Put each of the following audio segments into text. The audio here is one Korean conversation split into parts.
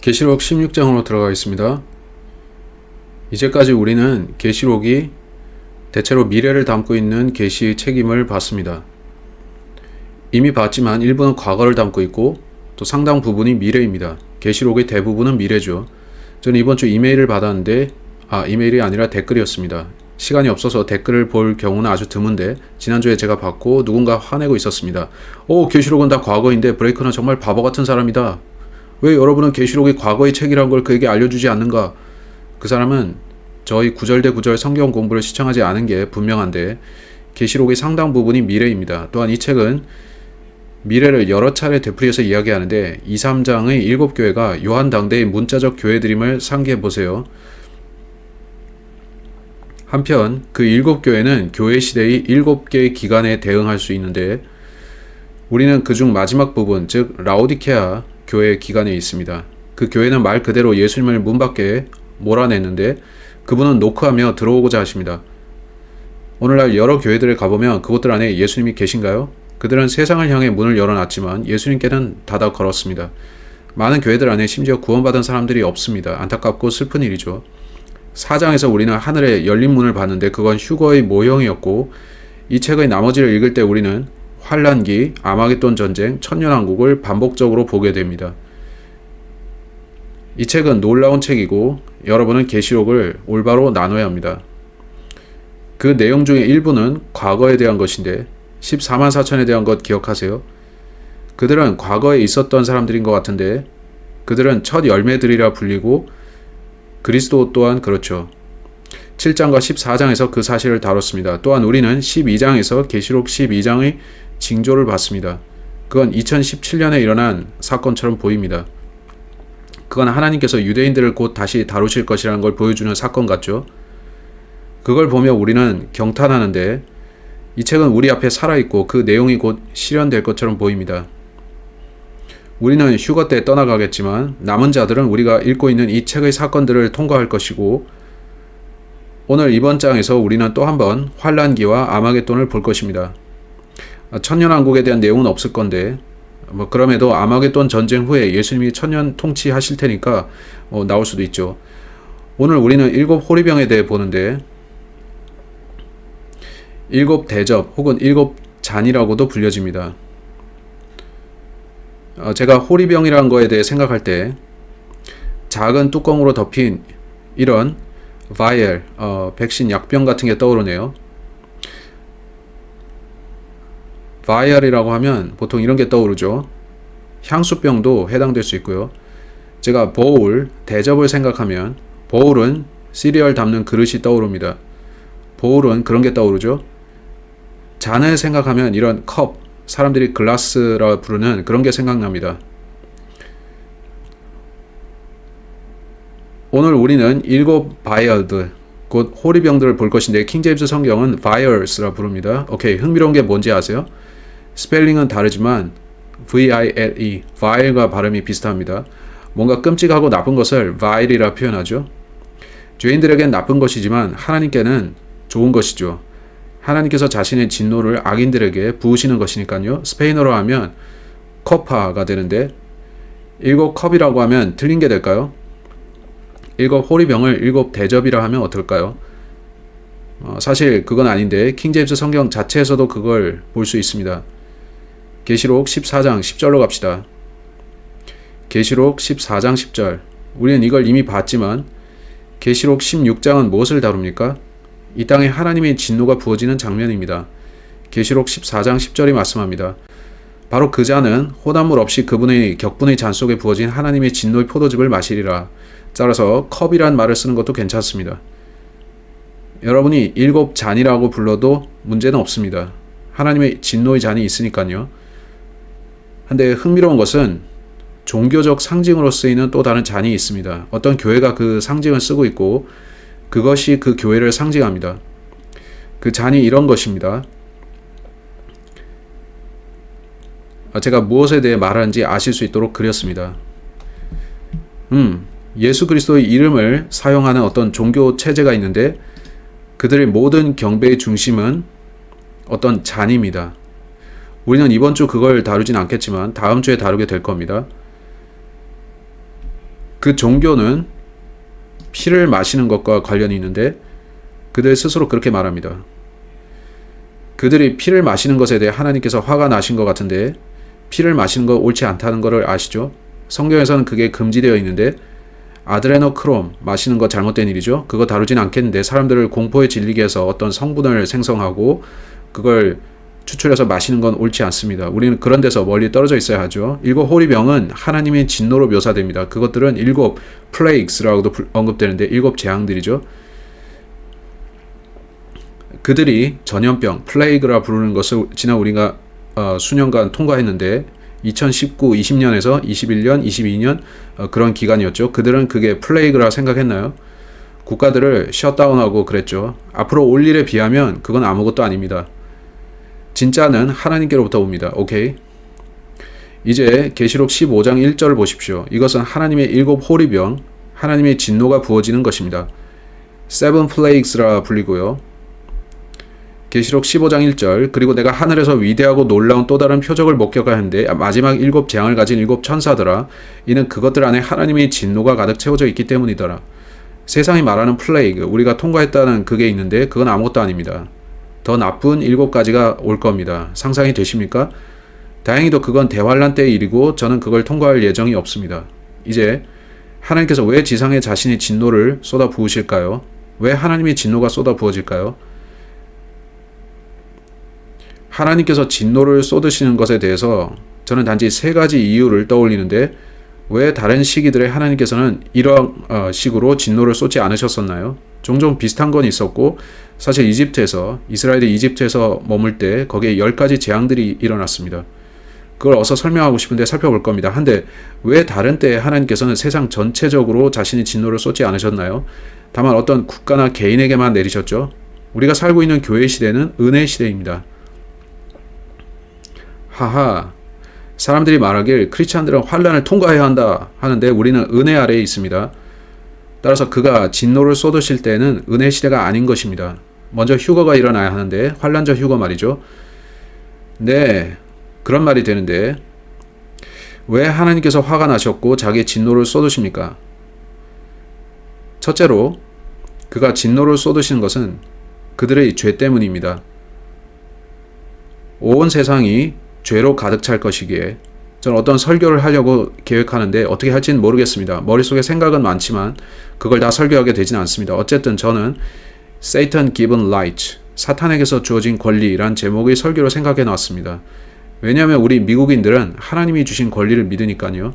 계시록 16장으로 들어가겠습니다. 이제까지 우리는 계시록이 대체로 미래를 담고 있는 계시의 책임을 봤습니다. 이미 봤지만 일부는 과거를 담고 있고 또 상당 부분이 미래입니다. 계시록의 대부분은 미래죠. 저는 이번 주 이메일을 받았는데 이메일이 아니라 댓글이었습니다. 시간이 없어서 댓글을 볼 경우는 아주 드문데 지난주에 제가 받고 누군가 화내고 있었습니다. 계시록은 다 과거인데 브레이커는 정말 바보 같은 사람이다. 왜 여러분은 계시록이 과거의 책이란 걸 그에게 알려주지 않는가? 그 사람은 저희 구절대 구절 성경 공부를 시청하지 않은 게 분명한데 계시록의 상당 부분이 미래입니다. 또한 이 책은 미래를 여러 차례 되풀이해서 이야기하는데 2, 3장의 7교회가 요한 당대의 문자적 교회들임을 상기해 보세요. 한편 그 7교회는 교회 시대의 7개의 기간에 대응할 수 있는데 우리는 그중 마지막 부분, 즉 라오디케아 교회 기간에 있습니다. 그 교회는 말 그대로 예수님을 문 밖에 몰아냈는데 그분은 노크하며 들어오고자 하십니다. 오늘날 여러 교회들에 가보면 그곳들 안에 예수님이 계신가요? 그들은 세상을 향해 문을 열어놨지만 예수님께는 닫아 걸었습니다. 많은 교회들 안에 심지어 구원받은 사람들이 없습니다. 안타깝고 슬픈 일이죠. 4장에서 우리는 하늘에 열린 문을 봤는데 그건 휴거의 모형이었고 이 책의 나머지를 읽을 때 우리는 환란기, 아마겟돈 전쟁, 천년왕국을 반복적으로 보게 됩니다. 이 책은 놀라운 책이고 여러분은 계시록을 올바로 나눠야 합니다. 그 내용 중에 일부는 과거에 대한 것인데 14만 4천에 대한 것 기억하세요? 그들은 과거에 있었던 사람들인 것 같은데 그들은 첫 열매들이라 불리고 그리스도 또한 그렇죠. 7장과 14장에서 그 사실을 다뤘습니다. 또한 우리는 12장에서 계시록 12장의 징조를 봤습니다. 그건 2017년에 일어난 사건처럼 보입니다. 그건 하나님께서 유대인들을 곧 다시 다루실 것이라는 걸 보여주는 사건 같죠. 그걸 보며 우리는 경탄하는데 이 책은 우리 앞에 살아있고 그 내용이 곧 실현될 것처럼 보입니다. 우리는 휴거 때 떠나가겠지만 남은 자들은 우리가 읽고 있는 이 책의 사건들을 통과할 것이고 오늘 이번 장에서 우리는 또 한 번 환란기와 아마겟돈을 볼 것입니다. 천년왕국에 대한 내용은 없을 건데 그럼에도 아마겟돈 전쟁 후에 예수님이 천년 통치하실 테니까 나올 수도 있죠. 오늘 우리는 7 호리병에 대해 보는데 7 대접 혹은 7 잔이라고도 불려집니다. 제가 호리병이라는 거에 대해 생각할 때 작은 뚜껑으로 덮인 이런 바이엘, 백신 약병 같은 게 떠오르네요. 바이알이라고 하면 보통 이런 게 떠오르죠. 향수병도 해당될 수 있고요. 제가 보울, 대접을 생각하면 보울은 시리얼 담는 그릇이 떠오릅니다. 보울은 그런 게 떠오르죠. 잔을 생각하면 이런 컵, 사람들이 글라스라 부르는 그런 게 생각납니다. 오늘 우리는 7 바이얼들, 곧 호리병들을 볼 것인데 킹제임스 성경은 vials라 부릅니다. 오케이, 흥미로운 게 뭔지 아세요? 스펠링은 다르지만 V-I-L-E, vile과 발음이 비슷합니다. 뭔가 끔찍하고 나쁜 것을 vile이라 표현하죠. 죄인들에겐 나쁜 것이지만 하나님께는 좋은 것이죠. 하나님께서 자신의 진노를 악인들에게 부으시는 것이니까요. 스페인어로 하면 커파가 되는데 7 컵이라고 하면 틀린 게 될까요? 7 호리병을 7 대접이라 하면 어떨까요? 사실 그건 아닌데 킹제임스 성경 자체에서도 그걸 볼 수 있습니다. 계시록 14장 10절로 갑시다. 계시록 14장 10절. 우리는 이걸 이미 봤지만 계시록 16장은 무엇을 다룹니까? 이 땅에 하나님의 진노가 부어지는 장면입니다. 계시록 14장 10절이 말씀합니다. 바로 그 잔은 혼합물 없이 그분의 격분의 잔 속에 부어진 하나님의 진노의 포도즙을 마시리라. 따라서 컵이란 말을 쓰는 것도 괜찮습니다. 여러분이 7 잔이라고 불러도 문제는 없습니다. 하나님의 진노의 잔이 있으니까요. 근데 흥미로운 것은 종교적 상징으로 쓰이는 또 다른 잔이 있습니다. 어떤 교회가 그 상징을 쓰고 있고 그것이 그 교회를 상징합니다. 그 잔이 이런 것입니다. 제가 무엇에 대해 말하는지 아실 수 있도록 그렸습니다. 예수 그리스도의 이름을 사용하는 어떤 종교 체제가 있는데 그들의 모든 경배의 중심은 어떤 잔입니다. 우리는 이번 주 그걸 다루진 않겠지만 다음 주에 다루게 될 겁니다. 그 그 종교는 피를 마시는 것과 관련이 있는데 그들 스스로 그렇게 말합니다. 그들이 피를 마시는 것에 대해 하나님께서 화가 나신 것 같은데 피를 마시는 거 옳지 않다는 것을 아시죠? 성경에서는 그게 금지되어 있는데 아드레노크롬 마시는 거 잘못된 일이죠. 그거 다루진 않겠는데 사람들을 공포에 질리게 해서 어떤 성분을 생성하고 그걸 추출해서 마시는 건 옳지 않습니다. 우리는 그런 데서 멀리 떨어져 있어야 하죠. 7 호리병은 하나님의 진노로 묘사됩니다. 그것들은 7 플레이크스라고도 언급되는데 7 재앙들이죠. 그들이 전염병, 플레이그라 부르는 것을 지난 우리가 수년간 통과했는데 2019, 20년에서 21년, 22년 그런 기간이었죠. 그들은 그게 플레이그라 생각했나요? 국가들을 셧다운하고 그랬죠. 앞으로 올 일에 비하면 그건 아무것도 아닙니다. 진짜는 하나님께로부터 옵니다. 오케이? 이제 계시록 15장 1절을 보십시오. 이것은 하나님의 7 호리병, 하나님의 진노가 부어지는 것입니다. Seven Plagues라 불리고요. 계시록 15장 1절 그리고 내가 하늘에서 위대하고 놀라운 또 다른 표적을 목격하였는데 마지막 7 재앙을 가진 7 천사더라. 이는 그것들 안에 하나님의 진노가 가득 채워져 있기 때문이더라. 세상이 말하는 플레이그, 우리가 통과했다는 그게 있는데 그건 아무것도 아닙니다. 더 나쁜 7가지가 올 겁니다. 상상이 되십니까? 다행히도 그건 대환란 때의 일이고 저는 그걸 통과할 예정이 없습니다. 이제 하나님께서 왜 지상에 자신의 진노를 쏟아 부으실까요? 왜 하나님의 진노가 쏟아 부어질까요? 하나님께서 진노를 쏟으시는 것에 대해서 저는 단지 3가지 이유를 떠올리는데 왜 다른 시기들에 하나님께서는 이런 식으로 진노를 쏟지 않으셨었나요? 종종 비슷한 건 있었고 사실 이스라엘이 이집트에서 머물 때 거기에 10가지 재앙들이 일어났습니다. 그걸 어서 설명하고 싶은데 살펴볼 겁니다. 한데 왜 다른 때에 하나님께서는 세상 전체적으로 자신의 진노를 쏟지 않으셨나요? 다만 어떤 국가나 개인에게만 내리셨죠. 우리가 살고 있는 교회 시대는 은혜 시대입니다. 하하, 사람들이 말하길 크리스찬들은 환란을 통과해야 한다 하는데 우리는 은혜 아래에 있습니다. 따라서 그가 진노를 쏟으실 때는 은혜 시대가 아닌 것입니다. 먼저 휴거가 일어나야 하는데 환란적 휴거 말이죠. 네, 그런 말이 되는데 왜 하나님께서 화가 나셨고 자기의 진노를 쏟으십니까? 첫째로 그가 진노를 쏟으시는 것은 그들의 죄 때문입니다. 온 세상이 죄로 가득 찰 것이기에 저는 어떤 설교를 하려고 계획하는데 어떻게 할지는 모르겠습니다. 머릿속에 생각은 많지만 그걸 다 설교하게 되진 않습니다. 어쨌든 저는 Satan given light, 사탄에게서 주어진 권리란 제목의 설교를 생각해 놨습니다. 왜냐하면 우리 미국인들은 하나님이 주신 권리를 믿으니까요.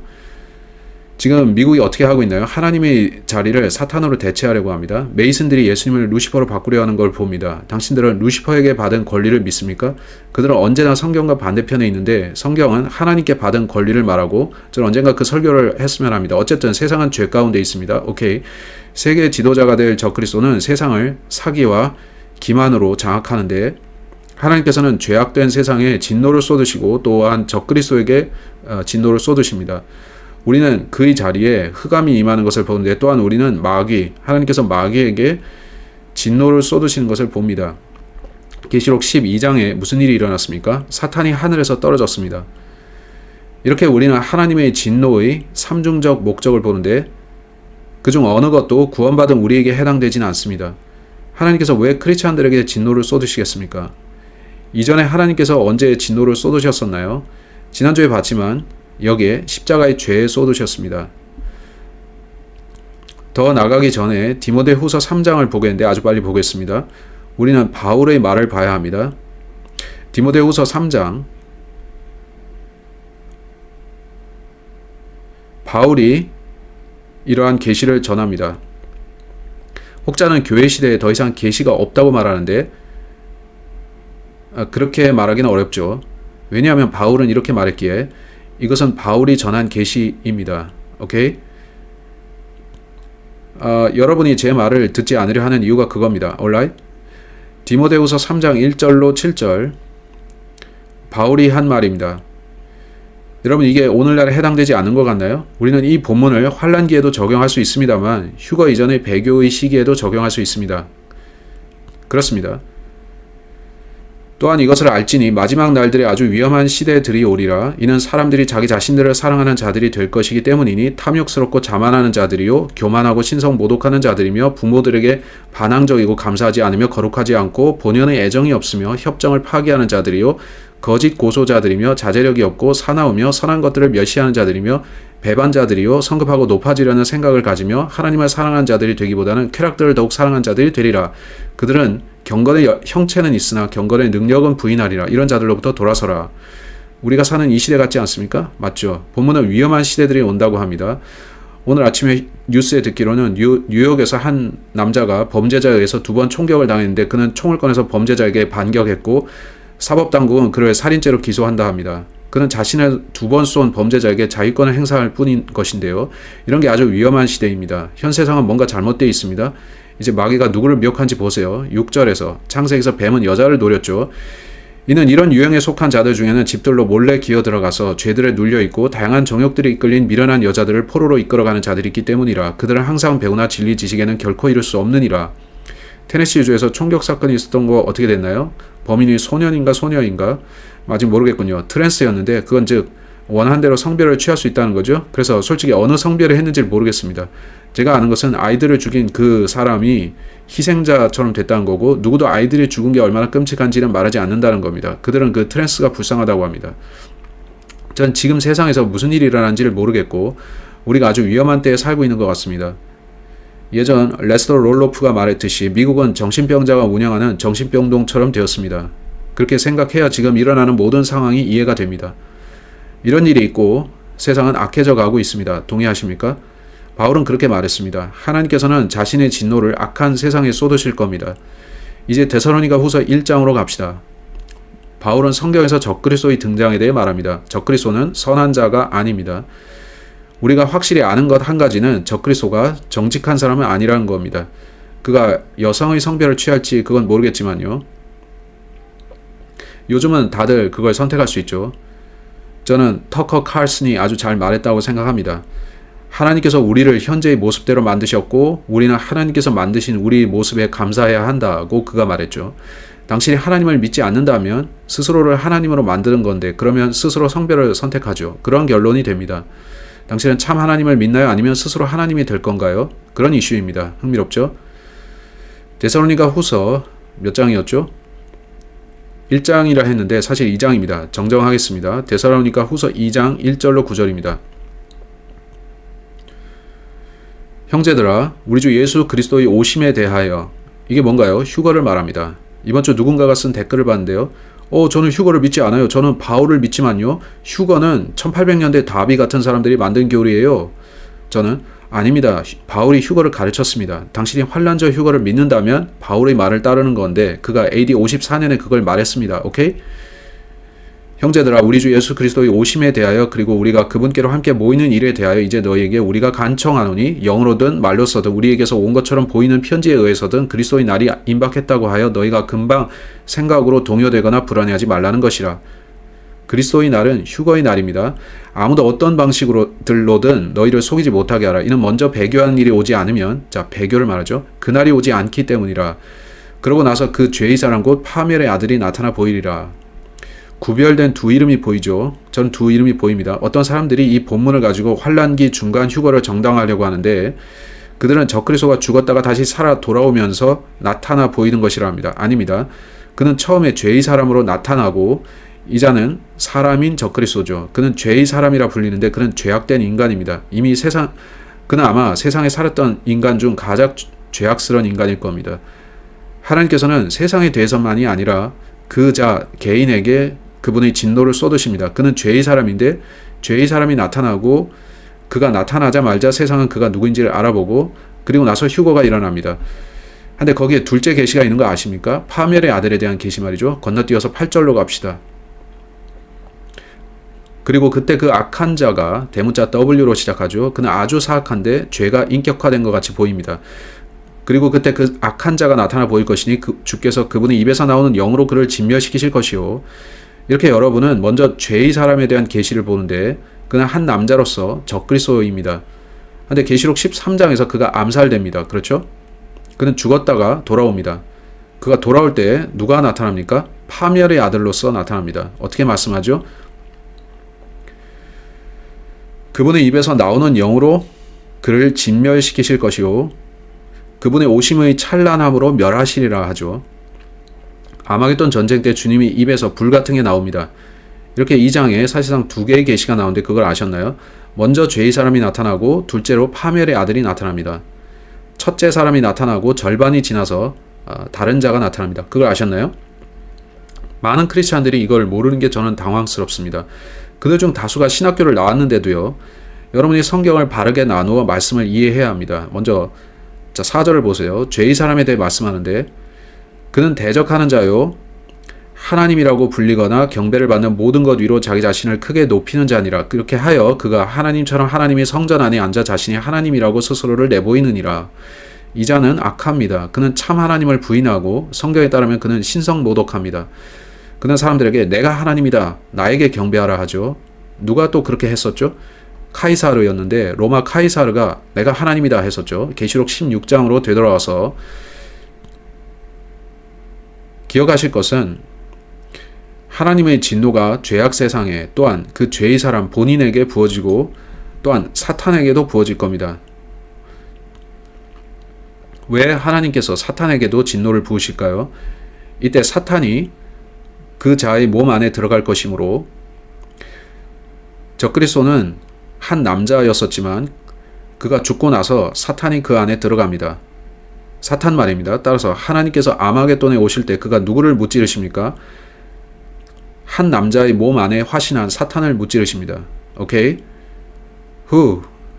지금 미국이 어떻게 하고 있나요? 하나님의 자리를 사탄으로 대체하려고 합니다. 메이슨들이 예수님을 루시퍼로 바꾸려 하는 걸 봅니다. 당신들은 루시퍼에게 받은 권리를 믿습니까? 그들은 언제나 성경과 반대편에 있는데 성경은 하나님께 받은 권리를 말하고 저는 언젠가 그 설교를 했으면 합니다. 어쨌든 세상은 죄 가운데 있습니다. 오케이. 세계 지도자가 될 적그리스도는 세상을 사기와 기만으로 장악하는데 하나님께서는 죄악된 세상에 진노를 쏟으시고 또한 적그리스도에게 진노를 쏟으십니다. 우리는 그의 자리에 흑암이 임하는 것을 보는데 또한 우리는 하나님께서 마귀에게 진노를 쏟으시는 것을 봅니다. 계시록 12장에 무슨 일이 일어났습니까? 사탄이 하늘에서 떨어졌습니다. 이렇게 우리는 하나님의 진노의 3중적 목적을 보는데 그중 어느 것도 구원받은 우리에게 해당되지는 않습니다. 하나님께서 왜 크리스찬들에게 진노를 쏟으시겠습니까? 이전에 하나님께서 언제 진노를 쏟으셨었나요? 지난주에 봤지만 여기에 십자가의 죄에 쏟으셨습니다. 더 나가기 전에 디모데후서 3장을 보겠는데 아주 빨리 보겠습니다. 우리는 바울의 말을 봐야 합니다. 디모데후서 3장, 바울이 이러한 계시를 전합니다. 혹자는 교회 시대에 더 이상 계시가 없다고 말하는데 그렇게 말하기는 어렵죠. 왜냐하면 바울은 이렇게 말했기에 이것은 바울이 전한 계시입니다. 오케이? 여러분이 제 말을 듣지 않으려 하는 이유가 그겁니다. alright? 디모데후서 3장 1절로 7절 바울이 한 말입니다. 여러분 이게 오늘날에 해당되지 않는 것 같나요? 우리는 이 본문을 환란기에도 적용할 수 있습니다만 휴거 이전의 배교의 시기에도 적용할 수 있습니다. 그렇습니다. 또한 이것을 알지니 마지막 날들이 아주 위험한 시대들이 오리라. 이는 사람들이 자기 자신들을 사랑하는 자들이 될 것이기 때문이니 탐욕스럽고 자만하는 자들이요 교만하고 신성 모독하는 자들이며 부모들에게 반항적이고 감사하지 않으며 거룩하지 않고 본연의 애정이 없으며 협정을 파기하는 자들이요 거짓 고소자들이며 자제력이 없고 사나우며 선한 것들을 멸시하는 자들이며 배반자들이요 성급하고 높아지려는 생각을 가지며 하나님을 사랑하는 자들이 되기보다는 쾌락들을 더욱 사랑한 자들이 되리라. 그들은 경건의 형체는 있으나 경건의 능력은 부인하리라. 이런 자들로부터 돌아서라. 우리가 사는 이 시대 같지 않습니까? 맞죠? 본문은 위험한 시대들이 온다고 합니다. 오늘 아침에 뉴스에 듣기로는 뉴욕에서 한 남자가 범죄자에 의해서 2번 총격을 당했는데 그는 총을 꺼내서 범죄자에게 반격했고 사법당국은 그를 살인죄로 기소한다 합니다. 그는 자신을 2번 쏜 범죄자에게 자위권을 행사할 뿐인 것인데요. 이런 게 아주 위험한 시대입니다. 현 세상은 뭔가 잘못되어 있습니다. 이제 마귀가 누구를 미혹한지 보세요. 6절에서 창세기에서 뱀은 여자를 노렸죠. 이는 이런 유형에 속한 자들 중에는 집들로 몰래 기어 들어가서 죄들에 눌려있고 다양한 정욕들이 이끌린 미련한 여자들을 포로로 이끌어가는 자들이 있기 때문이라. 그들은 항상 배우나 진리 지식에는 결코 이룰 수 없느니라. 테네시주에서 총격 사건이 있었던 거 어떻게 됐나요? 범인이 소년인가 소녀인가? 아직 모르겠군요. 트랜스였는데 그건 즉 원한대로 성별을 취할 수 있다는 거죠. 그래서 솔직히 어느 성별을 했는지 모르겠습니다. 제가 아는 것은 아이들을 죽인 그 사람이 희생자처럼 됐다는 거고 누구도 아이들이 죽은 게 얼마나 끔찍한지는 말하지 않는다는 겁니다. 그들은 그 트랜스가 불쌍하다고 합니다. 전 지금 세상에서 무슨 일이 일어난지를 모르겠고 우리가 아주 위험한 때에 살고 있는 것 같습니다. 예전 레스터 롤로프가 말했듯이 미국은 정신병자가 운영하는 정신병동처럼 되었습니다. 그렇게 생각해야 지금 일어나는 모든 상황이 이해가 됩니다. 이런 일이 있고 세상은 악해져 가고 있습니다. 동의하십니까? 바울은 그렇게 말했습니다. 하나님께서는 자신의 진노를 악한 세상에 쏟으실 겁니다. 이제 데살로니가 후서 1장으로 갑시다. 바울은 성경에서 적그리스도의 등장에 대해 말합니다. 적그리스도는 선한 자가 아닙니다. 우리가 확실히 아는 것 한 가지는 적그리스도가 정직한 사람은 아니라는 겁니다. 그가 여성의 성별을 취할지 그건 모르겠지만요. 요즘은 다들 그걸 선택할 수 있죠. 저는 터커 칼슨이 아주 잘 말했다고 생각합니다. 하나님께서 우리를 현재의 모습대로 만드셨고 우리는 하나님께서 만드신 우리 모습에 감사해야 한다고 그가 말했죠. 당신이 하나님을 믿지 않는다면 스스로를 하나님으로 만드는 건데 그러면 스스로 성별을 선택하죠. 그런 결론이 됩니다. 당신은 참 하나님을 믿나요? 아니면 스스로 하나님이 될 건가요? 그런 이슈입니다. 흥미롭죠? 데살로니가 후서 몇 장이었죠? 1장이라 했는데 사실 2장입니다. 정정하겠습니다. 데살로니가 후서 2장 1절로 9절입니다. 형제들아 우리 주 예수 그리스도의 오심에 대하여 이게 뭔가요? 휴거를 말합니다. 이번 주 누군가가 쓴 댓글을 봤는데요. 저는 휴거를 믿지 않아요. 저는 바울을 믿지만요. 휴거는 1800년대 다비 같은 사람들이 만든 교리예요. 저는 아닙니다. 바울이 휴거를 가르쳤습니다. 당신이 환란저 휴거를 믿는다면 바울의 말을 따르는 건데 그가 AD 54년에 그걸 말했습니다. 오케이? 형제들아 우리 주 예수 그리스도의 오심에 대하여 그리고 우리가 그분께로 함께 모이는 일에 대하여 이제 너희에게 우리가 간청하노니 영으로든 말로서든 우리에게서 온 것처럼 보이는 편지에 의해서든 그리스도의 날이 임박했다고 하여 너희가 금방 생각으로 동요되거나 불안해하지 말라는 것이라. 그리스도의 날은 휴거의 날입니다. 아무도 어떤 방식으로든 너희를 속이지 못하게 하라. 이는 먼저 배교하는 일이 오지 않으면 배교를 말하죠. 그날이 오지 않기 때문이라. 그러고 나서 그 죄의 사람 곧 파멸의 아들이 나타나 보이리라. 구별된 두 이름이 보이죠. 전 두 이름이 보입니다. 어떤 사람들이 이 본문을 가지고 환란기 중간 휴거를 정당화하려고 하는데 그들은 적그리스도가 죽었다가 다시 살아 돌아오면서 나타나 보이는 것이라 합니다. 아닙니다. 그는 처음에 죄의 사람으로 나타나고 이자는 사람인 적그리스도죠. 그는 죄의 사람이라 불리는데 그는 죄악된 인간입니다. 그는 아마 세상에 살았던 인간 중 가장 죄악스러운 인간일 겁니다. 하나님께서는 세상에 대해서만이 아니라 그 개인에게 그분의 진노를 쏟으십니다. 그는 죄의 사람인데 죄의 사람이 나타나고 그가 나타나자마자 세상은 그가 누구인지를 알아보고 그리고 나서 휴거가 일어납니다. 근데 거기에 둘째 계시가 있는 거 아십니까? 파멸의 아들에 대한 계시 말이죠. 건너뛰어서 8절로 갑시다. 그리고 그때 그 악한 자가 대문자 W로 시작하죠. 그는 아주 사악한데 죄가 인격화된 것 같이 보입니다. 그리고 그때 그 악한 자가 나타나 보일 것이니 주께서 그분의 입에서 나오는 영으로 그를 진멸시키실 것이요. 이렇게 여러분은 먼저 죄의 사람에 대한 계시를 보는데 그는 한 남자로서 적그리스도입니다. 그런데 계시록 13장에서 그가 암살됩니다. 그렇죠? 그는 죽었다가 돌아옵니다. 그가 돌아올 때 누가 나타납니까? 파멸의 아들로서 나타납니다. 어떻게 말씀하죠? 그분의 입에서 나오는 영으로 그를 진멸시키실 것이요 그분의 오심의 찬란함으로 멸하시리라 하죠. 아마겟돈 전쟁 때 주님이 입에서 불 같은 게 나옵니다. 이렇게 2장에 사실상 두 개의 계시가 나오는데 그걸 아셨나요? 먼저 죄의 사람이 나타나고 둘째로 파멸의 아들이 나타납니다. 첫째 사람이 나타나고 절반이 지나서 다른 자가 나타납니다. 그걸 아셨나요? 많은 크리스찬들이 이걸 모르는 게 저는 당황스럽습니다. 그들 중 다수가 신학교를 나왔는데도요. 여러분이 성경을 바르게 나누어 말씀을 이해해야 합니다. 먼저 4절을 보세요. 죄의 사람에 대해 말씀하는데 그는 대적하는 자요 하나님이라고 불리거나 경배를 받는 모든 것 위로 자기 자신을 크게 높이는 자니라. 그렇게 하여 그가 하나님처럼 하나님의 성전 안에 앉아 자신이 하나님이라고 스스로를 내보이느니라. 이 자는 악합니다. 그는 참 하나님을 부인하고 성경에 따르면 그는 신성모독합니다. 그는 사람들에게 내가 하나님이다. 나에게 경배하라 하죠. 누가 또 그렇게 했었죠? 카이사르였는데 로마 카이사르가 내가 하나님이다 했었죠. 계시록 16장으로 되돌아와서 기억하실 것은 하나님의 진노가 죄악 세상에 또한 그 죄의 사람 본인에게 부어지고 또한 사탄에게도 부어질 겁니다. 왜 하나님께서 사탄에게도 진노를 부으실까요? 이때 사탄이 그 자의 몸 안에 들어갈 것이므로 적그리스도는 한 남자였었지만 그가 죽고 나서 사탄이 그 안에 들어갑니다. 사탄 말입니다. 따라서 하나님께서 아마겟돈에 오실 때 그가 누구를 무찌르십니까? 한 남자의 몸 안에 화신한 사탄을 무찌르십니다. 오케이?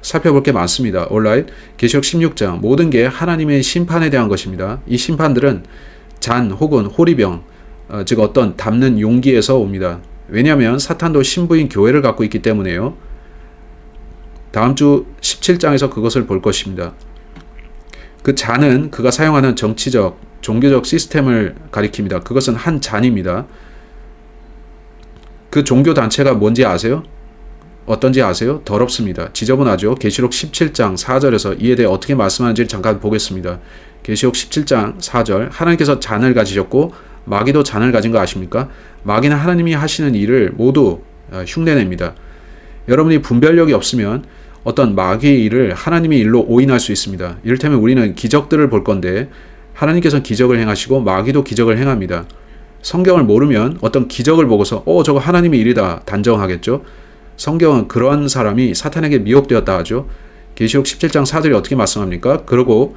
살펴볼 게 많습니다. alright? 계시록 16장 모든 게 하나님의 심판에 대한 것입니다. 이 심판들은 잔 혹은 호리병 즉 어떤 담는 용기에서 옵니다. 왜냐하면 사탄도 신부인 교회를 갖고 있기 때문에요. 다음 주 17장에서 그것을 볼 것입니다. 그 잔은 그가 사용하는 정치적, 종교적 시스템을 가리킵니다. 그것은 한 잔입니다. 그 종교 단체가 뭔지 아세요? 어떤지 아세요? 더럽습니다. 지저분하죠. 계시록 17장 4절에서 이에 대해 어떻게 말씀하는지 잠깐 보겠습니다. 계시록 17장 4절 하나님께서 잔을 가지셨고 마귀도 잔을 가진 거 아십니까? 마귀는 하나님이 하시는 일을 모두 흉내냅니다. 여러분이 분별력이 없으면 어떤 마귀의 일을 하나님의 일로 오인할 수 있습니다. 이를테면 우리는 기적들을 볼 건데 하나님께서 기적을 행하시고 마귀도 기적을 행합니다. 성경을 모르면 어떤 기적을 보고서 저거 하나님의 일이다 단정하겠죠. 성경은 그러한 사람이 사탄에게 미혹되었다 하죠. 계시록 17장 4절이 어떻게 말씀합니까? 그리고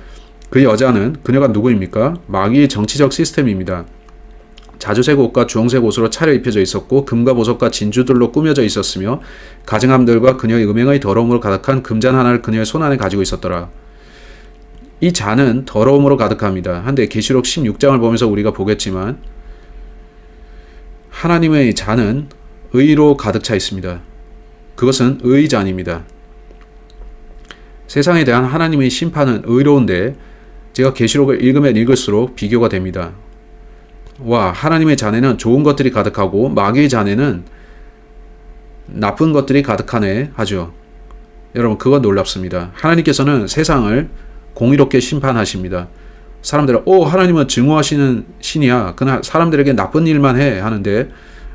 그 여자는 그녀가 누구입니까? 마귀의 정치적 시스템입니다. 자주색 옷과 주홍색 옷으로 차려입혀져 있었고 금과 보석과 진주들로 꾸며져 있었으며 가증함들과 그녀의 음행의 더러움으로 가득한 금잔 하나를 그녀의 손안에 가지고 있었더라. 이 잔은 더러움으로 가득합니다. 한데 계시록 16장을 보면서 우리가 보겠지만 하나님의 잔은 의로 가득 차 있습니다. 그것은 의의 잔입니다. 세상에 대한 하나님의 심판은 의로운데 제가 계시록을 읽으면 읽을수록 비교가 됩니다. 하나님의 잔에는 좋은 것들이 가득하고 마귀의 잔에는 나쁜 것들이 가득하네 하죠. 여러분 그건 놀랍습니다. 하나님께서는 세상을 공의롭게 심판하십니다. 사람들은 하나님은 증오하시는 신이야. 그러나 사람들에게 나쁜 일만 해 하는데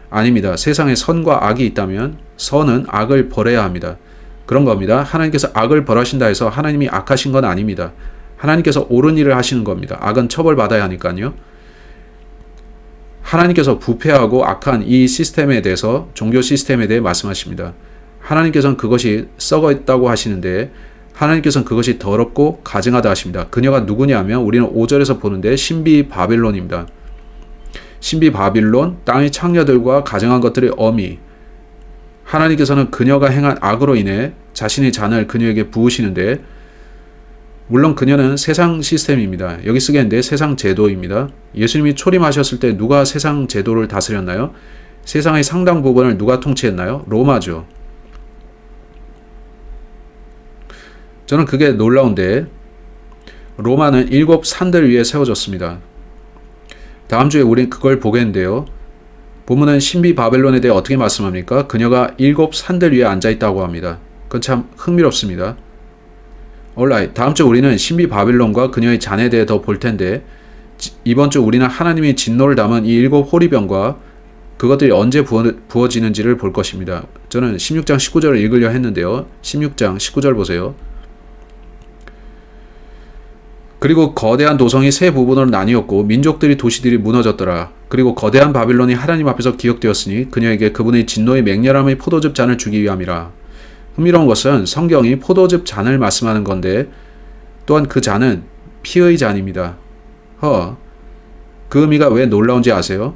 아닙니다. 세상에 선과 악이 있다면 선은 악을 벌해야 합니다. 그런 겁니다. 하나님께서 악을 벌하신다 해서 하나님이 악하신 건 아닙니다. 하나님께서 옳은 일을 하시는 겁니다. 악은 처벌받아야 하니까요. 하나님께서 부패하고 악한 이 시스템에 대해서 종교 시스템에 대해 말씀하십니다. 하나님께서는 그것이 썩어 있다고 하시는데 하나님께서는 그것이 더럽고 가증하다 하십니다. 그녀가 누구냐면 우리는 5절에서 보는데 신비 바빌론입니다. 신비 바빌론, 땅의 창녀들과 가증한 것들의 어미. 하나님께서는 그녀가 행한 악으로 인해 자신의 잔을 그녀에게 부으시는데 물론 그녀는 세상 시스템입니다. 여기 쓰겠는데 세상 제도입니다. 예수님이 초림하셨을 때 누가 세상 제도를 다스렸나요? 세상의 상당 부분을 누가 통치했나요? 로마죠. 저는 그게 놀라운데 로마는 7 산들 위에 세워졌습니다. 다음 주에 우린 그걸 보겠는데요. 본문은 신비 바벨론에 대해 어떻게 말씀합니까? 그녀가 7 산들 위에 앉아있다고 합니다. 그건 참 흥미롭습니다. alright. 다음 주 우리는 신비 바빌론과 그녀의 잔에 대해 더 볼 텐데 이번 주 우리는 하나님의 진노를 담은 이 7 호리병과 그것들이 언제 부어지는지를 볼 것입니다. 저는 16장 19절을 읽으려 했는데요. 16장 19절 보세요. 그리고 거대한 도성이 세 부분으로 나뉘었고 민족들이 도시들이 무너졌더라. 그리고 거대한 바빌론이 하나님 앞에서 기억되었으니 그녀에게 그분의 진노의 맹렬함의 포도즙 잔을 주기 위함이라. 흥미로운 것은 성경이 포도즙 잔을 말씀하는 건데 또한 그 잔은 피의 잔입니다. 그 의미가 왜 놀라운지 아세요?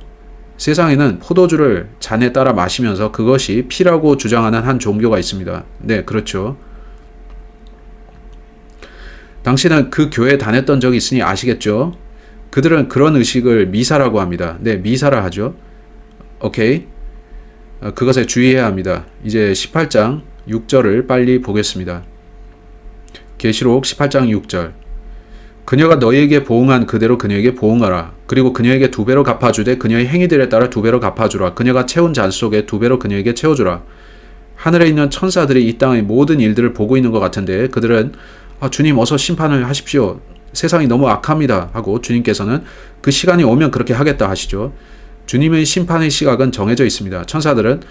세상에는 포도주를 잔에 따라 마시면서 그것이 피라고 주장하는 한 종교가 있습니다. 네, 그렇죠. 당신은 그 교회에 다녔던 적이 있으니 아시겠죠? 그들은 그런 의식을 미사라고 합니다. 네, 미사라 하죠. 오케이. 그것에 주의해야 합니다. 이제 18장 6절을 빨리 보겠습니다. 계시록 18장 6절. 그녀가 너희에게 보응한 그대로 그녀에게 보응하라. 그리고 그녀에게 2배로 갚아주되 그녀의 행위들에 따라 2배로 갚아주라. 그녀가 채운 잔 속에 2배로 그녀에게 채워주라. 하늘에 있는 천사들이 이 땅의 모든 일들을 보고 있는 것 같은데 그들은 주님 어서 심판을 하십시오. 세상이 너무 악합니다. 하고 주님께서는 그 시간이 오면 그렇게 하겠다 하시죠. 주님의 심판의 시각은 정해져 있습니다. 천사들은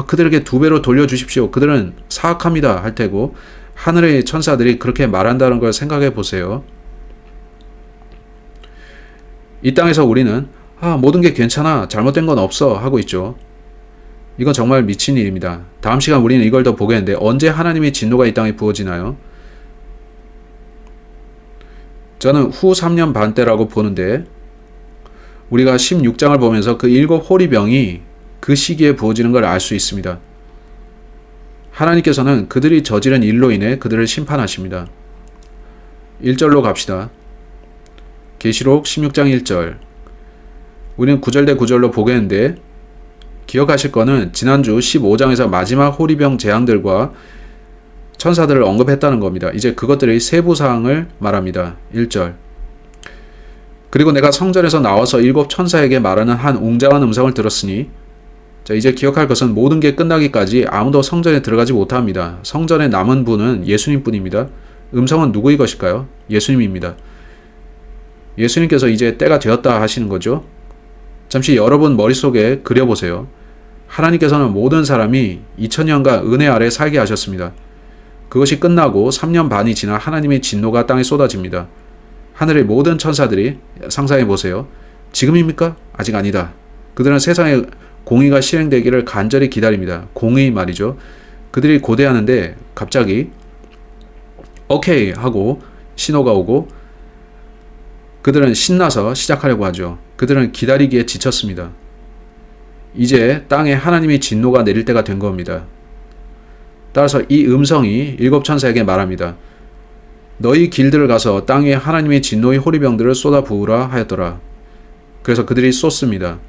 그들에게 2배로 돌려주십시오. 그들은 사악합니다. 할 테고 하늘의 천사들이 그렇게 말한다는 걸 생각해 보세요. 이 땅에서 우리는 모든 게 괜찮아. 잘못된 건 없어. 하고 있죠. 이건 정말 미친 일입니다. 다음 시간 우리는 이걸 더 보겠는데 언제 하나님의 진노가 이 땅에 부어지나요? 저는 후 3년 반 때라고 보는데 우리가 16장을 보면서 그 7 호리병이 그 시기에 부어지는 걸 알 수 있습니다. 하나님께서는 그들이 저지른 일로 인해 그들을 심판하십니다. 1절로 갑시다. 계시록 16장 1절. 우리는 9절 대 9절로 보겠는데 기억하실 거는 지난주 15장에서 마지막 호리병 재앙들과 천사들을 언급했다는 겁니다. 이제 그것들의 세부 사항을 말합니다. 1절. 그리고 내가 성전에서 나와서 7 천사에게 말하는 한 웅장한 음성을 들었으니 자, 이제 기억할 것은 모든 게 끝나기까지 아무도 성전에 들어가지 못합니다. 성전에 남은 분은 예수님뿐입니다. 음성은 누구의 것일까요? 예수님입니다. 예수님께서 이제 때가 되었다 하시는 거죠. 잠시 여러분 머릿속에 그려보세요. 하나님께서는 모든 사람이 2000년간 은혜 아래 살게 하셨습니다. 그것이 끝나고 3년 반이 지나 하나님의 진노가 땅에 쏟아집니다. 하늘의 모든 천사들이 상상해 보세요. 지금입니까? 아직 아니다. 그들은 세상에 공의가 실행되기를 간절히 기다립니다. 공의 말이죠. 그들이 고대하는데 갑자기 오케이 하고 신호가 오고 그들은 신나서 시작하려고 하죠. 그들은 기다리기에 지쳤습니다. 이제 땅에 하나님의 진노가 내릴 때가 된 겁니다. 따라서 이 음성이 7 천사에게 말합니다. 너희 길들을 가서 땅 위에 하나님의 진노의 호리병들을 쏟아 부으라 하였더라. 그래서 그들이 쏟습니다.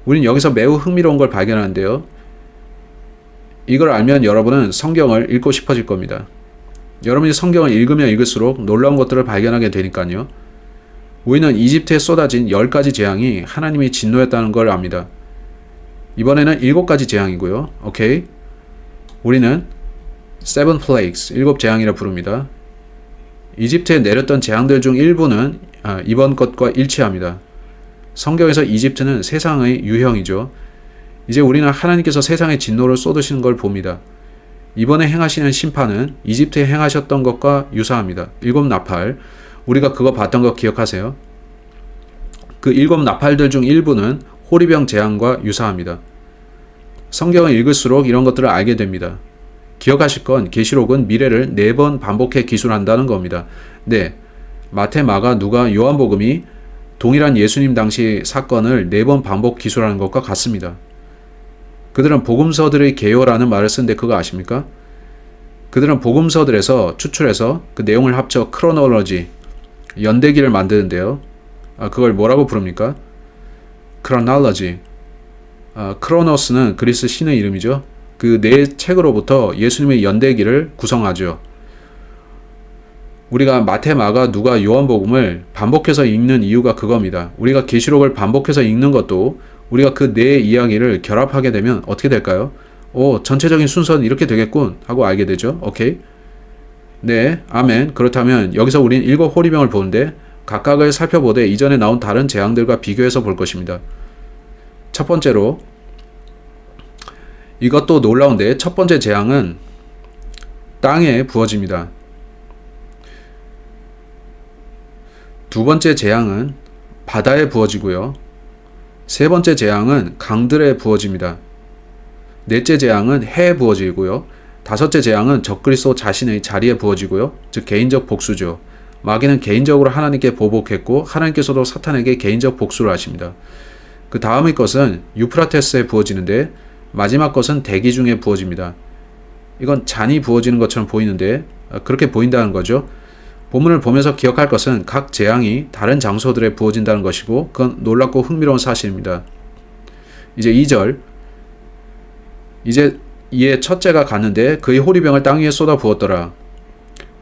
우린 여기서 매우 흥미로운 걸 발견하는데요. 이걸 알면 여러분은 성경을 읽고 싶어질 겁니다. 여러분이 성경을 읽으면 읽을수록 놀라운 것들을 발견하게 되니까요. 우리는 이집트에 쏟아진 10가지 재앙이 하나님의 진노였다는 걸 압니다. 이번에는 7가지 재앙이고요. 오케이. 우리는 Seven Plagues, 7 재앙이라 부릅니다. 이집트에 내렸던 재앙들 중 일부는 이번 것과 일치합니다. 성경에서 이집트는 세상의 유형이죠. 이제 우리는 하나님께서 세상의 진노를 쏟으시는 걸 봅니다. 이번에 행하시는 심판은 이집트에 행하셨던 것과 유사합니다. 7 나팔, 우리가 그거 봤던 거 기억하세요? 그 7 나팔들 중 일부는 호리병 재앙과 유사합니다. 성경을 읽을수록 이런 것들을 알게 됩니다. 기억하실 건 계시록은 미래를 4번 반복해 기술한다는 겁니다. 네, 마태, 마가, 누가, 요한복음이 동일한 예수님 당시 사건을 4번 반복 기술하는 것과 같습니다. 그들은 복음서들의 개요라는 말을 쓰는데 그거 아십니까? 그들은 복음서들에서 추출해서 그 내용을 합쳐 크로놀로지, 연대기를 만드는데요. 그걸 뭐라고 부릅니까? 크로놀로지. 크로노스는 그리스 신의 이름이죠. 그 4책으로부터 예수님의 연대기를 구성하죠. 우리가 마태, 마가, 누가, 요한복음을 반복해서 읽는 이유가 그겁니다. 우리가 계시록을 반복해서 읽는 것도 우리가 그 4 이야기를 결합하게 되면 어떻게 될까요? 전체적인 순서는 이렇게 되겠군 하고 알게 되죠. 오케이? 네, 아멘. 그렇다면 여기서 우리는 7 호리병을 보는데 각각을 살펴보되 이전에 나온 다른 재앙들과 비교해서 볼 것입니다. 첫 번째로, 이것도 놀라운데 첫 번째 재앙은 땅에 부어집니다. 두 번째 재앙은 바다에 부어지고요. 세 번째 재앙은 강들에 부어집니다. 넷째 재앙은 해에 부어지고요. 다섯째 재앙은 적그리스도 자신의 자리에 부어지고요. 즉 개인적 복수죠. 마귀는 개인적으로 하나님께 보복했고 하나님께서도 사탄에게 개인적 복수를 하십니다. 그 다음의 것은 유프라테스에 부어지는데 마지막 것은 대기 중에 부어집니다. 이건 잔이 부어지는 것처럼 보이는데 그렇게 보인다는 거죠. 본문을 보면서 기억할 것은 각 재앙이 다른 장소들에 부어진다는 것이고 그건 놀랍고 흥미로운 사실입니다. 이제 2절, 이제 이에 첫째가 갔는데 그의 호리병을 땅 위에 쏟아 부었더라.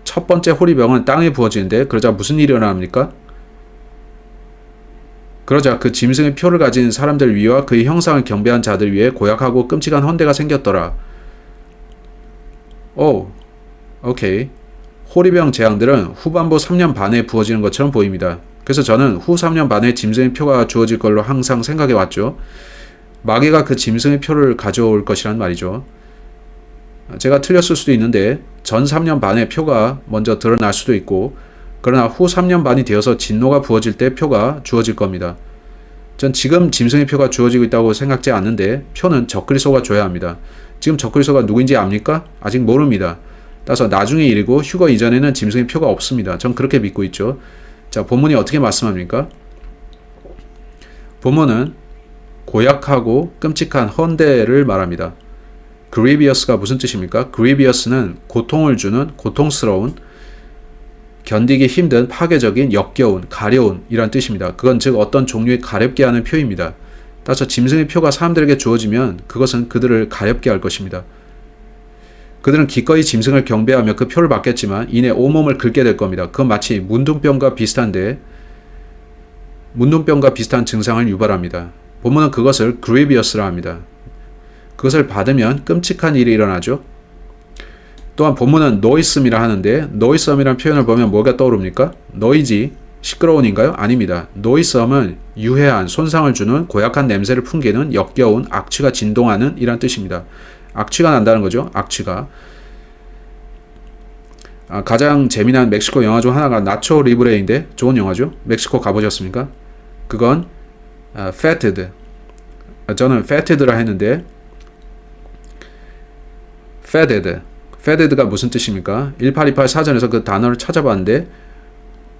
첫 번째 호리병은 땅에 부어지는데 그러자 무슨 일이 일어납니까? 그러자 그 짐승의 표를 가진 사람들 위와 그의 형상을 경배한 자들 위에 고약하고 끔찍한 헌대가 생겼더라. 오케이. 호리병 재앙들은 후반부 3년 반에 부어지는 것처럼 보입니다. 그래서 저는 후 3년 반에 짐승의 표가 주어질 걸로 항상 생각해 왔죠. 마귀가 그 짐승의 표를 가져올 것이란 말이죠. 제가 틀렸을 수도 있는데 전 3년 반에 표가 먼저 드러날 수도 있고 그러나 후 3년 반이 되어서 진노가 부어질 때 표가 주어질 겁니다. 전 지금 짐승의 표가 주어지고 있다고 생각지 않는데 표는 적그리스도가 줘야 합니다. 지금 적그리스도가 누구인지 압니까? 아직 모릅니다. 따라서 나중의 일이고 휴거 이전에는 짐승의 표가 없습니다. 전 그렇게 믿고 있죠. 자, 본문이 어떻게 말씀합니까? 본문은 고약하고 끔찍한 헌대를 말합니다. grievous가 무슨 뜻입니까? grievous는 고통을 주는, 고통스러운, 견디기 힘든, 파괴적인, 역겨운, 가려운 이란 뜻입니다. 그건 즉 어떤 종류의 가렵게 하는 표입니다. 따라서 짐승의 표가 사람들에게 주어지면 그것은 그들을 가렵게 할 것입니다. 그들은 기꺼이 짐승을 경배하며 그 표를 받겠지만 이내 온몸을 긁게 될 겁니다. 그건 마치 문둥병과 비슷한데 문둥병과 비슷한 증상을 유발합니다. 본문은 그것을 grievous라 합니다. 그것을 받으면 끔찍한 일이 일어나죠. 또한 본문은 noisom이라 하는데 noisom이라는 표현을 보면 뭐가 떠오릅니까? noisy, 시끄러운인가요? 아닙니다. noisom은 유해한, 손상을 주는, 고약한 냄새를 풍기는, 역겨운, 악취가 진동하는 이란 뜻입니다. 악취가 난다는 거죠. 악취가. 가장 재미난 멕시코 영화 중 하나가 나초 리브레인데 좋은 영화죠. 멕시코 가보셨습니까? 그건 fetid. 저는 fetid라 했는데 fetid가 무슨 뜻입니까? 1828 사전에서 그 단어를 찾아봤는데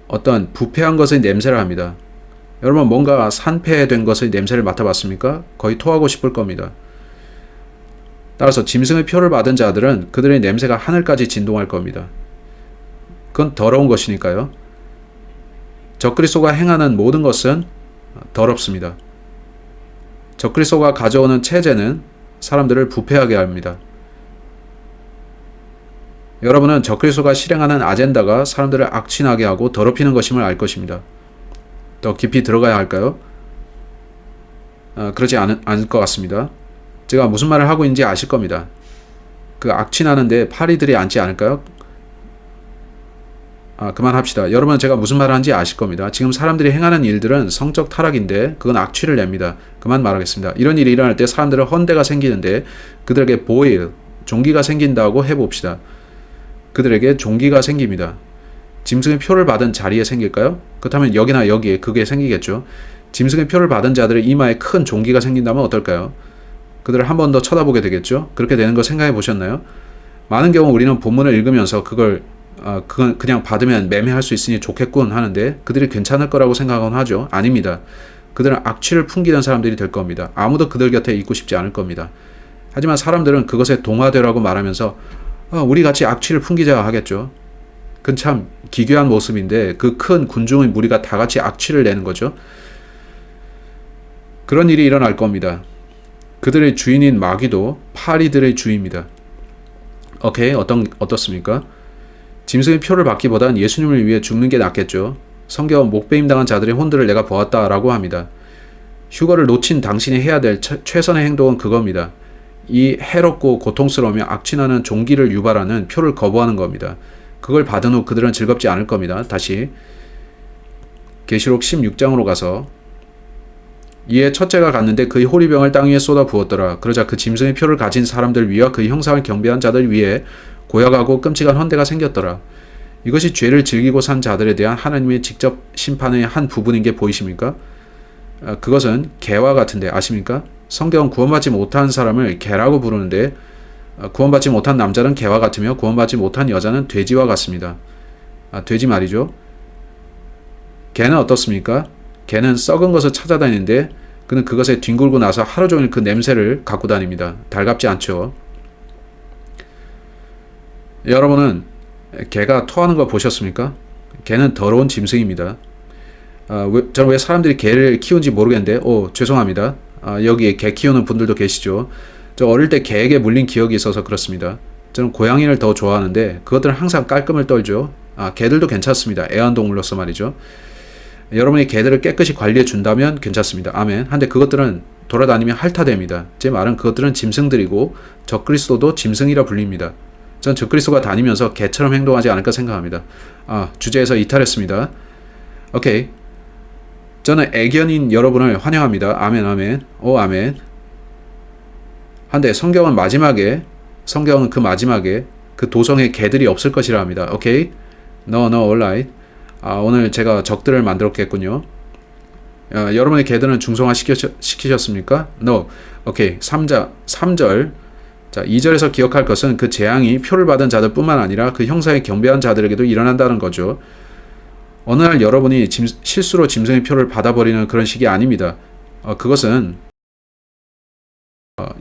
어떤 부패한 것의 냄새를 합니다. 여러분 뭔가 산패된 것의 냄새를 맡아봤습니까? 거의 토하고 싶을 겁니다. 따라서 짐승의 표를 받은 자들은 그들의 냄새가 하늘까지 진동할 겁니다. 그건 더러운 것이니까요. 적그리스도가 행하는 모든 것은 더럽습니다. 적그리스도가 가져오는 체제는 사람들을 부패하게 합니다. 여러분은 적그리스도가 실행하는 아젠다가 사람들을 악취나게 하고 더럽히는 것임을 알 것입니다. 더 깊이 들어가야 할까요? 그러지 않을 것 같습니다. 제가 무슨 말을 하고 있는지 아실 겁니다. 그 악취나는데 파리들이 앉지 않을까요? 그만합시다. 여러분 제가 무슨 말을 하는지 아실 겁니다. 지금 사람들이 행하는 일들은 성적 타락인데 그건 악취를 냅니다. 그만 말하겠습니다. 이런 일이 일어날 때 사람들은 헌대가 생기는데 그들에게 보일, 종기가 생긴다고 해봅시다. 그들에게 종기가 생깁니다. 짐승의 표를 받은 자리에 생길까요? 그렇다면 여기나 여기에 그게 생기겠죠. 짐승의 표를 받은 자들의 이마에 큰 종기가 생긴다면 어떨까요? 그들을 한 번 더 쳐다보게 되겠죠. 그렇게 되는 거 생각해 보셨나요? 많은 경우 우리는 본문을 읽으면서 그걸 그건 그냥 받으면 매매할 수 있으니 좋겠군 하는데 그들이 괜찮을 거라고 생각은 하죠. 아닙니다. 그들은 악취를 풍기는 사람들이 될 겁니다. 아무도 그들 곁에 있고 싶지 않을 겁니다. 하지만 사람들은 그것에 동화되라고 말하면서 우리 같이 악취를 풍기자 하겠죠. 그건 참 기괴한 모습인데 그 큰 군중의 무리가 다 같이 악취를 내는 거죠. 그런 일이 일어날 겁니다. 그들의 주인인 마귀도 파리들의 주입니다. 오케이, 어떻습니까? 짐승의 표를 받기보단 예수님을 위해 죽는 게 낫겠죠. 성경은 목배임 당한 자들의 혼들을 내가 보았다라고 합니다. 휴거를 놓친 당신이 해야 될 최선의 행동은 그겁니다. 이 해롭고 고통스러우며 악취나는 종기를 유발하는 표를 거부하는 겁니다. 그걸 받은 후 그들은 즐겁지 않을 겁니다. 다시 계시록 16장으로 가서 이에 첫째가 갔는데 그의 호리병을 땅 위에 쏟아 부었더라. 그러자 그 짐승의 표를 가진 사람들 위와 그 형상을 경배한 자들 위에 고약하고 끔찍한 헌대가 생겼더라. 이것이 죄를 즐기고 산 자들에 대한 하나님의 직접 심판의 한 부분인 게 보이십니까? 그것은 개와 같은데 아십니까? 성경은 구원받지 못한 사람을 개라고 부르는데 구원받지 못한 남자는 개와 같으며 구원받지 못한 여자는 돼지와 같습니다. 돼지 말이죠. 개는 어떻습니까? 개는 썩은 것을 찾아다니는데 그는 그것에 뒹굴고 나서 하루 종일 그 냄새를 갖고 다닙니다. 달갑지 않죠. 여러분은 개가 토하는 거 보셨습니까? 개는 더러운 짐승입니다. 저는 왜 사람들이 개를 키운지 모르겠는데 죄송합니다. 여기 개 키우는 분들도 계시죠. 저 어릴 때 개에게 물린 기억이 있어서 그렇습니다. 저는 고양이를 더 좋아하는데 그것들은 항상 깔끔을 떨죠. 개들도 괜찮습니다. 애완동물로서 말이죠. 여러분이 개들을 깨끗이 관리해 준다면 괜찮습니다. 아멘. 한데 그것들은 돌아다니면 핥아댑니다. 제 말은 그것들은 짐승들이고 적그리스도도 짐승이라 불립니다. 전 적그리스도가 다니면서 개처럼 행동하지 않을까 생각합니다. 주제에서 이탈했습니다. 오케이. 저는 애견인 여러분을 환영합니다. 아멘, 아멘. 아멘. 한데 성경은 그 마지막에 그 도성에 개들이 없을 것이라 합니다. 오케이? No, alright. 오늘 제가 적들을 만들었겠군요. 여러분의 개들은 중성화 시키셨습니까? No. 오케이. 3절. 자, 2절에서 기억할 것은 그 재앙이 표를 받은 자들 뿐만 아니라 그 형사에 경배한 자들에게도 일어난다는 거죠. 어느 날 여러분이 실수로 짐승의 표를 받아버리는 그런 식이 아닙니다. 그것은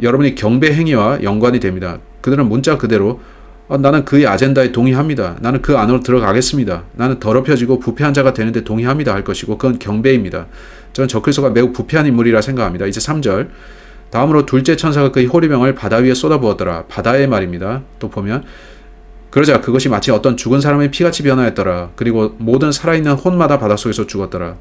여러분이 경배 행위와 연관이 됩니다. 그들은 문자 그대로 나는 그의 아젠다에 동의합니다. 나는 그 안으로 들어가겠습니다. 나는 더럽혀지고 부패한 자가 되는데 동의합니다 할 것이고 그건 경배입니다. 저는 적그리스도가 매우 부패한 인물이라 생각합니다. 이제 3절. 다음으로 둘째 천사가 그의 호리병을 바다 위에 쏟아부었더라. 바다의 말입니다. 또 보면 그러자 그것이 마치 어떤 죽은 사람의 피같이 변하였더라. 그리고 모든 살아있는 혼마다 바닷속에서 죽었더라.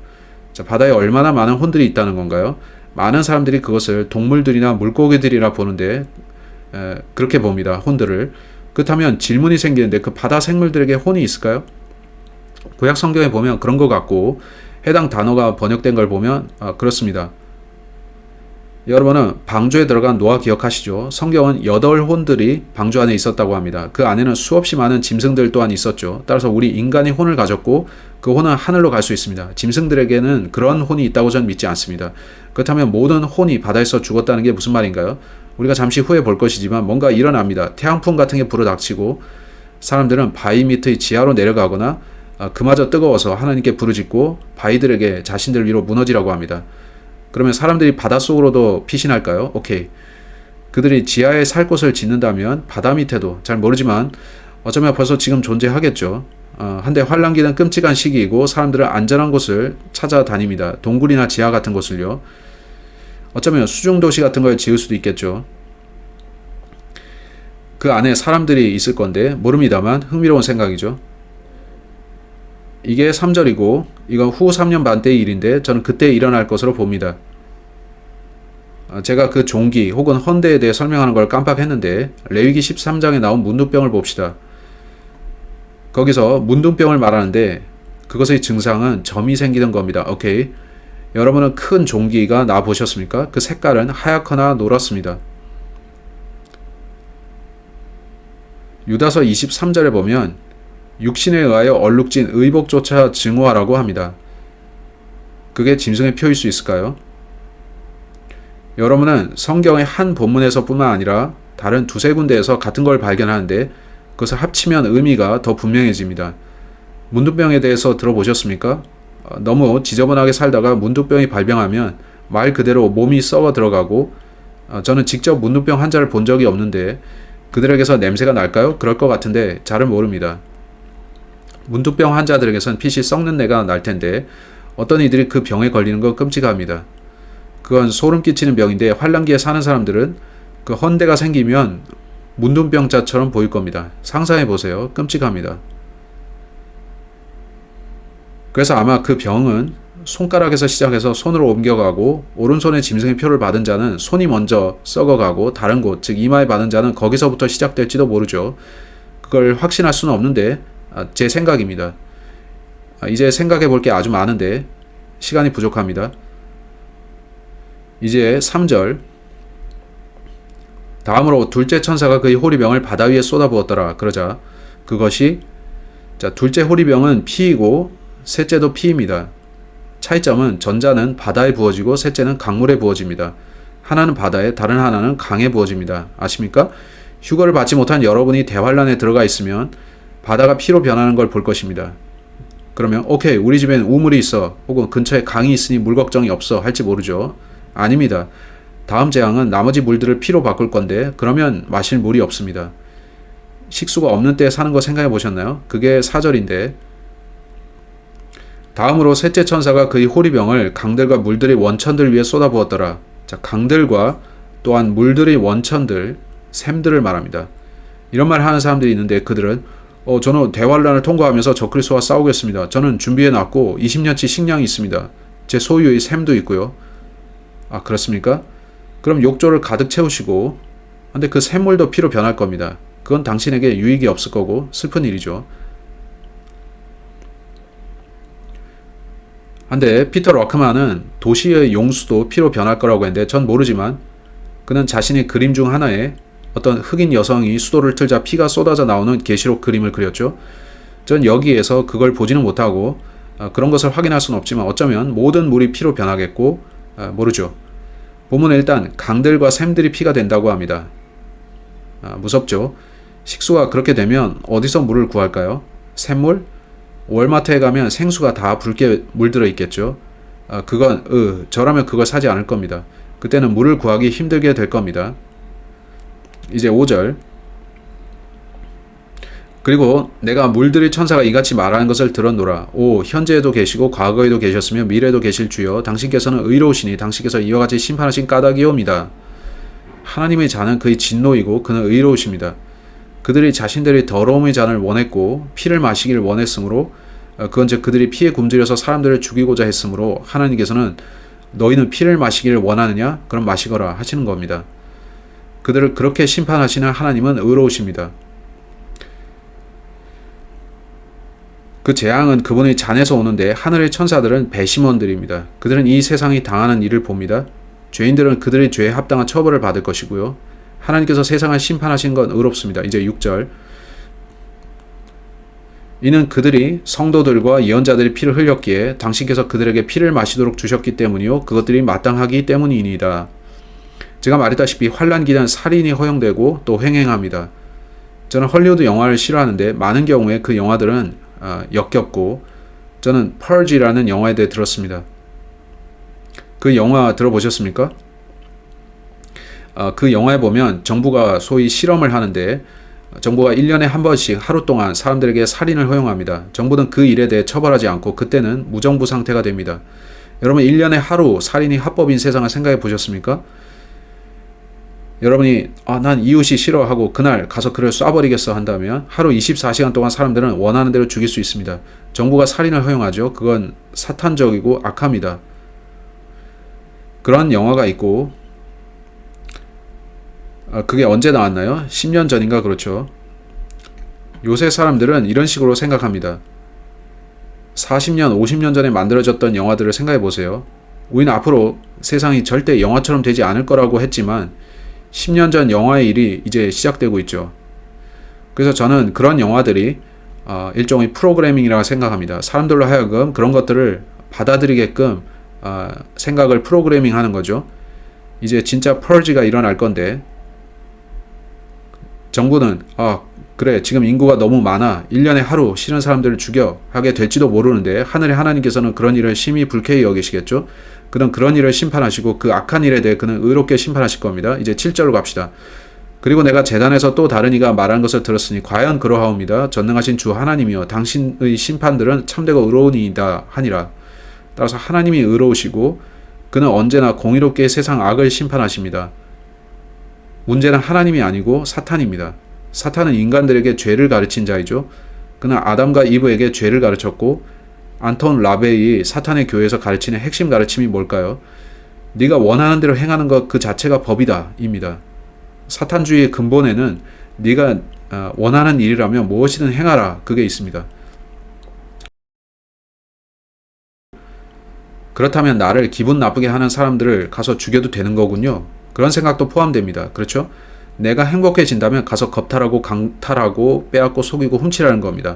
자, 바다에 얼마나 많은 혼들이 있다는 건가요? 많은 사람들이 그것을 동물들이나 물고기들이라 보는데 그렇게 봅니다. 혼들을. 그렇다면 질문이 생기는데 그 바다 생물들에게 혼이 있을까요? 구약 성경에 보면 그런 것 같고 해당 단어가 번역된 걸 보면 그렇습니다. 여러분은 방주에 들어간 노아 기억하시죠? 성경은 8혼들이 방주 안에 있었다고 합니다. 그 안에는 수없이 많은 짐승들 또한 있었죠. 따라서 우리 인간이 혼을 가졌고 그 혼은 하늘로 갈 수 있습니다. 짐승들에게는 그런 혼이 있다고 저는 믿지 않습니다. 그렇다면 모든 혼이 바다에서 죽었다는 게 무슨 말인가요? 우리가 잠시 후에 볼 것이지만 뭔가 일어납니다. 태양풍 같은 게 불어닥치고 사람들은 바위 밑의 지하로 내려가거나 그마저 뜨거워서 하나님께 부르짖고 바위들에게 자신들 위로 무너지라고 합니다. 그러면 사람들이 바닷속으로도 피신할까요? 오케이. 그들이 지하에 살 곳을 짓는다면 바다 밑에도 잘 모르지만 어쩌면 벌써 지금 존재하겠죠. 한데 환란기는 끔찍한 시기이고 사람들은 안전한 곳을 찾아다닙니다. 동굴이나 지하 같은 곳을요. 어쩌면 수중도시 같은 걸 지을 수도 있겠죠. 그 안에 사람들이 있을 건데 모릅니다만 흥미로운 생각이죠. 이게 3절이고 이건 후 3년 반 때의 일인데 저는 그때 일어날 것으로 봅니다. 제가 그 종기 혹은 헌대에 대해 설명하는 걸 깜빡했는데 레위기 13장에 나온 문둥병을 봅시다. 거기서 문둥병을 말하는데 그것의 증상은 점이 생기는 겁니다. 오케이. 여러분은 큰 종기가 나 보셨습니까? 그 색깔은 하얗거나 노랗습니다. 유다서 23절에 보면 육신에 의하여 얼룩진 의복조차 증오하라고 합니다. 그게 짐승의 표일 수 있을까요? 여러분은 성경의 한 본문에서 뿐만 아니라 다른 두세 군데에서 같은 걸 발견하는데 그것을 합치면 의미가 더 분명해집니다. 문둥병에 대해서 들어보셨습니까? 너무 지저분하게 살다가 문둥병이 발병하면 말 그대로 몸이 썩어 들어가고 저는 직접 문둥병 환자를 본 적이 없는데 그들에게서 냄새가 날까요? 그럴 것 같은데 잘은 모릅니다. 문둥병 환자들에게선 핏이 썩는 내가 날 텐데 어떤 이들이 그 병에 걸리는 건 끔찍합니다. 그건 소름 끼치는 병인데 환란기에 사는 사람들은 그 헌대가 생기면 문둥병자처럼 보일 겁니다. 상상해 보세요. 끔찍합니다. 그래서 아마 그 병은 손가락에서 시작해서 손으로 옮겨가고 오른손에 짐승의 표를 받은 자는 손이 먼저 썩어가고 다른 곳, 즉 이마에 받은 자는 거기서부터 시작될지도 모르죠. 그걸 확신할 수는 없는데 제 생각입니다. 이제 생각해 볼 게 아주 많은데 시간이 부족합니다. 이제 3절. 다음으로 둘째 천사가 그의 호리병을 바다 위에 쏟아부었더라. 그러자 그것이, 자, 둘째 호리병은 피이고 셋째도 피입니다. 차이점은 전자는 바다에 부어지고 셋째는 강물에 부어집니다. 하나는 바다에, 다른 하나는 강에 부어집니다. 아십니까? 휴거를 받지 못한 여러분이 대환란에 들어가 있으면 바다가 피로 변하는 걸 볼 것입니다. 그러면 오케이, 우리 집엔 우물이 있어, 혹은 근처에 강이 있으니 물 걱정이 없어 할지 모르죠. 아닙니다. 다음 재앙은 나머지 물들을 피로 바꿀 건데 그러면 마실 물이 없습니다. 식수가 없는 때 사는 거 생각해 보셨나요? 그게 4절인데, 다음으로 셋째 천사가 그의 호리병을 강들과 물들의 원천들 위에 쏟아부었더라. 자, 강들과 또한 물들의 원천들, 샘들을 말합니다. 이런 말 하는 사람들이 있는데 그들은 저는 대환란을 통과하면서 적그리스도와 싸우겠습니다. 저는 준비해 놨고 20년치 식량이 있습니다. 제 소유의 샘도 있고요. 아, 그렇습니까? 그럼 욕조를 가득 채우시고, 근데 그 샘물도 피로 변할 겁니다. 그건 당신에게 유익이 없을 거고 슬픈 일이죠. 한데 피터 러크만은 도시의 용수도 피로 변할 거라고 했는데 전 모르지만 그는 자신의 그림 중 하나에 어떤 흑인 여성이 수도를 틀자 피가 쏟아져 나오는 계시록 그림을 그렸죠. 전 여기에서 그걸 보지는 못하고 그런 것을 확인할 수는 없지만 어쩌면 모든 물이 피로 변하겠고, 모르죠. 본문은 일단 강들과 샘들이 피가 된다고 합니다. 무섭죠. 식수가 그렇게 되면 어디서 물을 구할까요? 샘물? 월마트에 가면 생수가 다 붉게 물들어 있겠죠. 저라면 그걸 사지 않을 겁니다. 그때는 물을 구하기 힘들게 될 겁니다. 이제 5절. 그리고 내가 물들의 천사가 이같이 말하는 것을 들었노라. 오, 현재에도 계시고 과거에도 계셨으며 미래에도 계실 주여, 당신께서는 의로우시니 당신께서 이와 같이 심판하신 까닭이옵니다. 하나님의 잔은 그의 진노이고 그는 의로우십니다. 그들이 자신들의 더러움의 잔을 원했고 피를 마시기를 원했으므로, 그건 즉 그들이 피에 굶주려서 사람들을 죽이고자 했으므로 하나님께서는 너희는 피를 마시기를 원하느냐? 그럼 마시거라 하시는 겁니다. 그들을 그렇게 심판하시는 하나님은 의로우십니다. 그 재앙은 그분의 잔에서 오는데 하늘의 천사들은 배심원들입니다. 그들은 이 세상이 당하는 일을 봅니다. 죄인들은 그들의 죄에 합당한 처벌을 받을 것이고요. 하나님께서 세상을 심판하신 건 의롭습니다. 이제 6절. 이는 그들이 성도들과 예언자들의 피를 흘렸기에 당신께서 그들에게 피를 마시도록 주셨기 때문이요 그것들이 마땅하기 때문이니이다. 제가 말했다시피 환란 기간 살인이 허용되고 또 횡행합니다. 저는 헐리우드 영화를 싫어하는데 많은 경우에 그 영화들은 역겹고, 저는 펄지라는 영화에 대해 들었습니다. 그 영화 들어보셨습니까? 그 영화에 보면 정부가 소위 실험을 하는데 정부가 1년에 한 번씩 하루 동안 사람들에게 살인을 허용합니다. 정부는 그 일에 대해 처벌하지 않고 그때는 무정부 상태가 됩니다. 여러분, 1년에 하루 살인이 합법인 세상을 생각해 보셨습니까? 여러분이 난 이웃이 싫어하고 그날 가서 그를 쏴버리겠어 한다면 하루 24시간 동안 사람들은 원하는 대로 죽일 수 있습니다. 정부가 살인을 허용하죠. 그건 사탄적이고 악합니다. 그런 영화가 있고, 그게 언제 나왔나요? 10년 전인가 그렇죠. 요새 사람들은 이런 식으로 생각합니다. 40년, 50년 전에 만들어졌던 영화들을 생각해 보세요. 우리는 앞으로 세상이 절대 영화처럼 되지 않을 거라고 했지만 10년 전 영화의 일이 이제 시작되고 있죠. 그래서 저는 그런 영화들이 일종의 프로그래밍이라고 생각합니다. 사람들로 하여금 그런 것들을 받아들이게끔 생각을 프로그래밍 하는 거죠. 이제 진짜 펄지가 일어날 건데, 정부는 그래, 지금 인구가 너무 많아, 1년에 하루 싫은 사람들을 죽여 하게 될지도 모르는데 하늘의 하나님께서는 그런 일을 심히 불쾌히 여기시겠죠. 그는 그런 일을 심판하시고 그 악한 일에 대해 그는 의롭게 심판하실 겁니다. 이제 7절로 갑시다. 그리고 내가 제단에서 또 다른 이가 말한 것을 들었으니 과연 그러하옵니다. 전능하신 주 하나님이여, 당신의 심판들은 참되고 의로우니이다 하니라. 따라서 하나님이 의로우시고 그는 언제나 공의롭게 세상 악을 심판하십니다. 문제는 하나님이 아니고 사탄입니다. 사탄은 인간들에게 죄를 가르친 자이죠. 그는 아담과 이브에게 죄를 가르쳤고, 안톤 라베이 사탄의 교회에서 가르치는 핵심 가르침이 뭘까요? 네가 원하는 대로 행하는 것 그 자체가 법이다 입니다. 사탄주의의 근본에는 네가 원하는 일이라면 무엇이든 행하라, 그게 있습니다. 그렇다면 나를 기분 나쁘게 하는 사람들을 가서 죽여도 되는 거군요. 그런 생각도 포함됩니다. 그렇죠? 내가 행복해진다면 가서 겁탈하고 강탈하고 빼앗고 속이고 훔치라는 겁니다.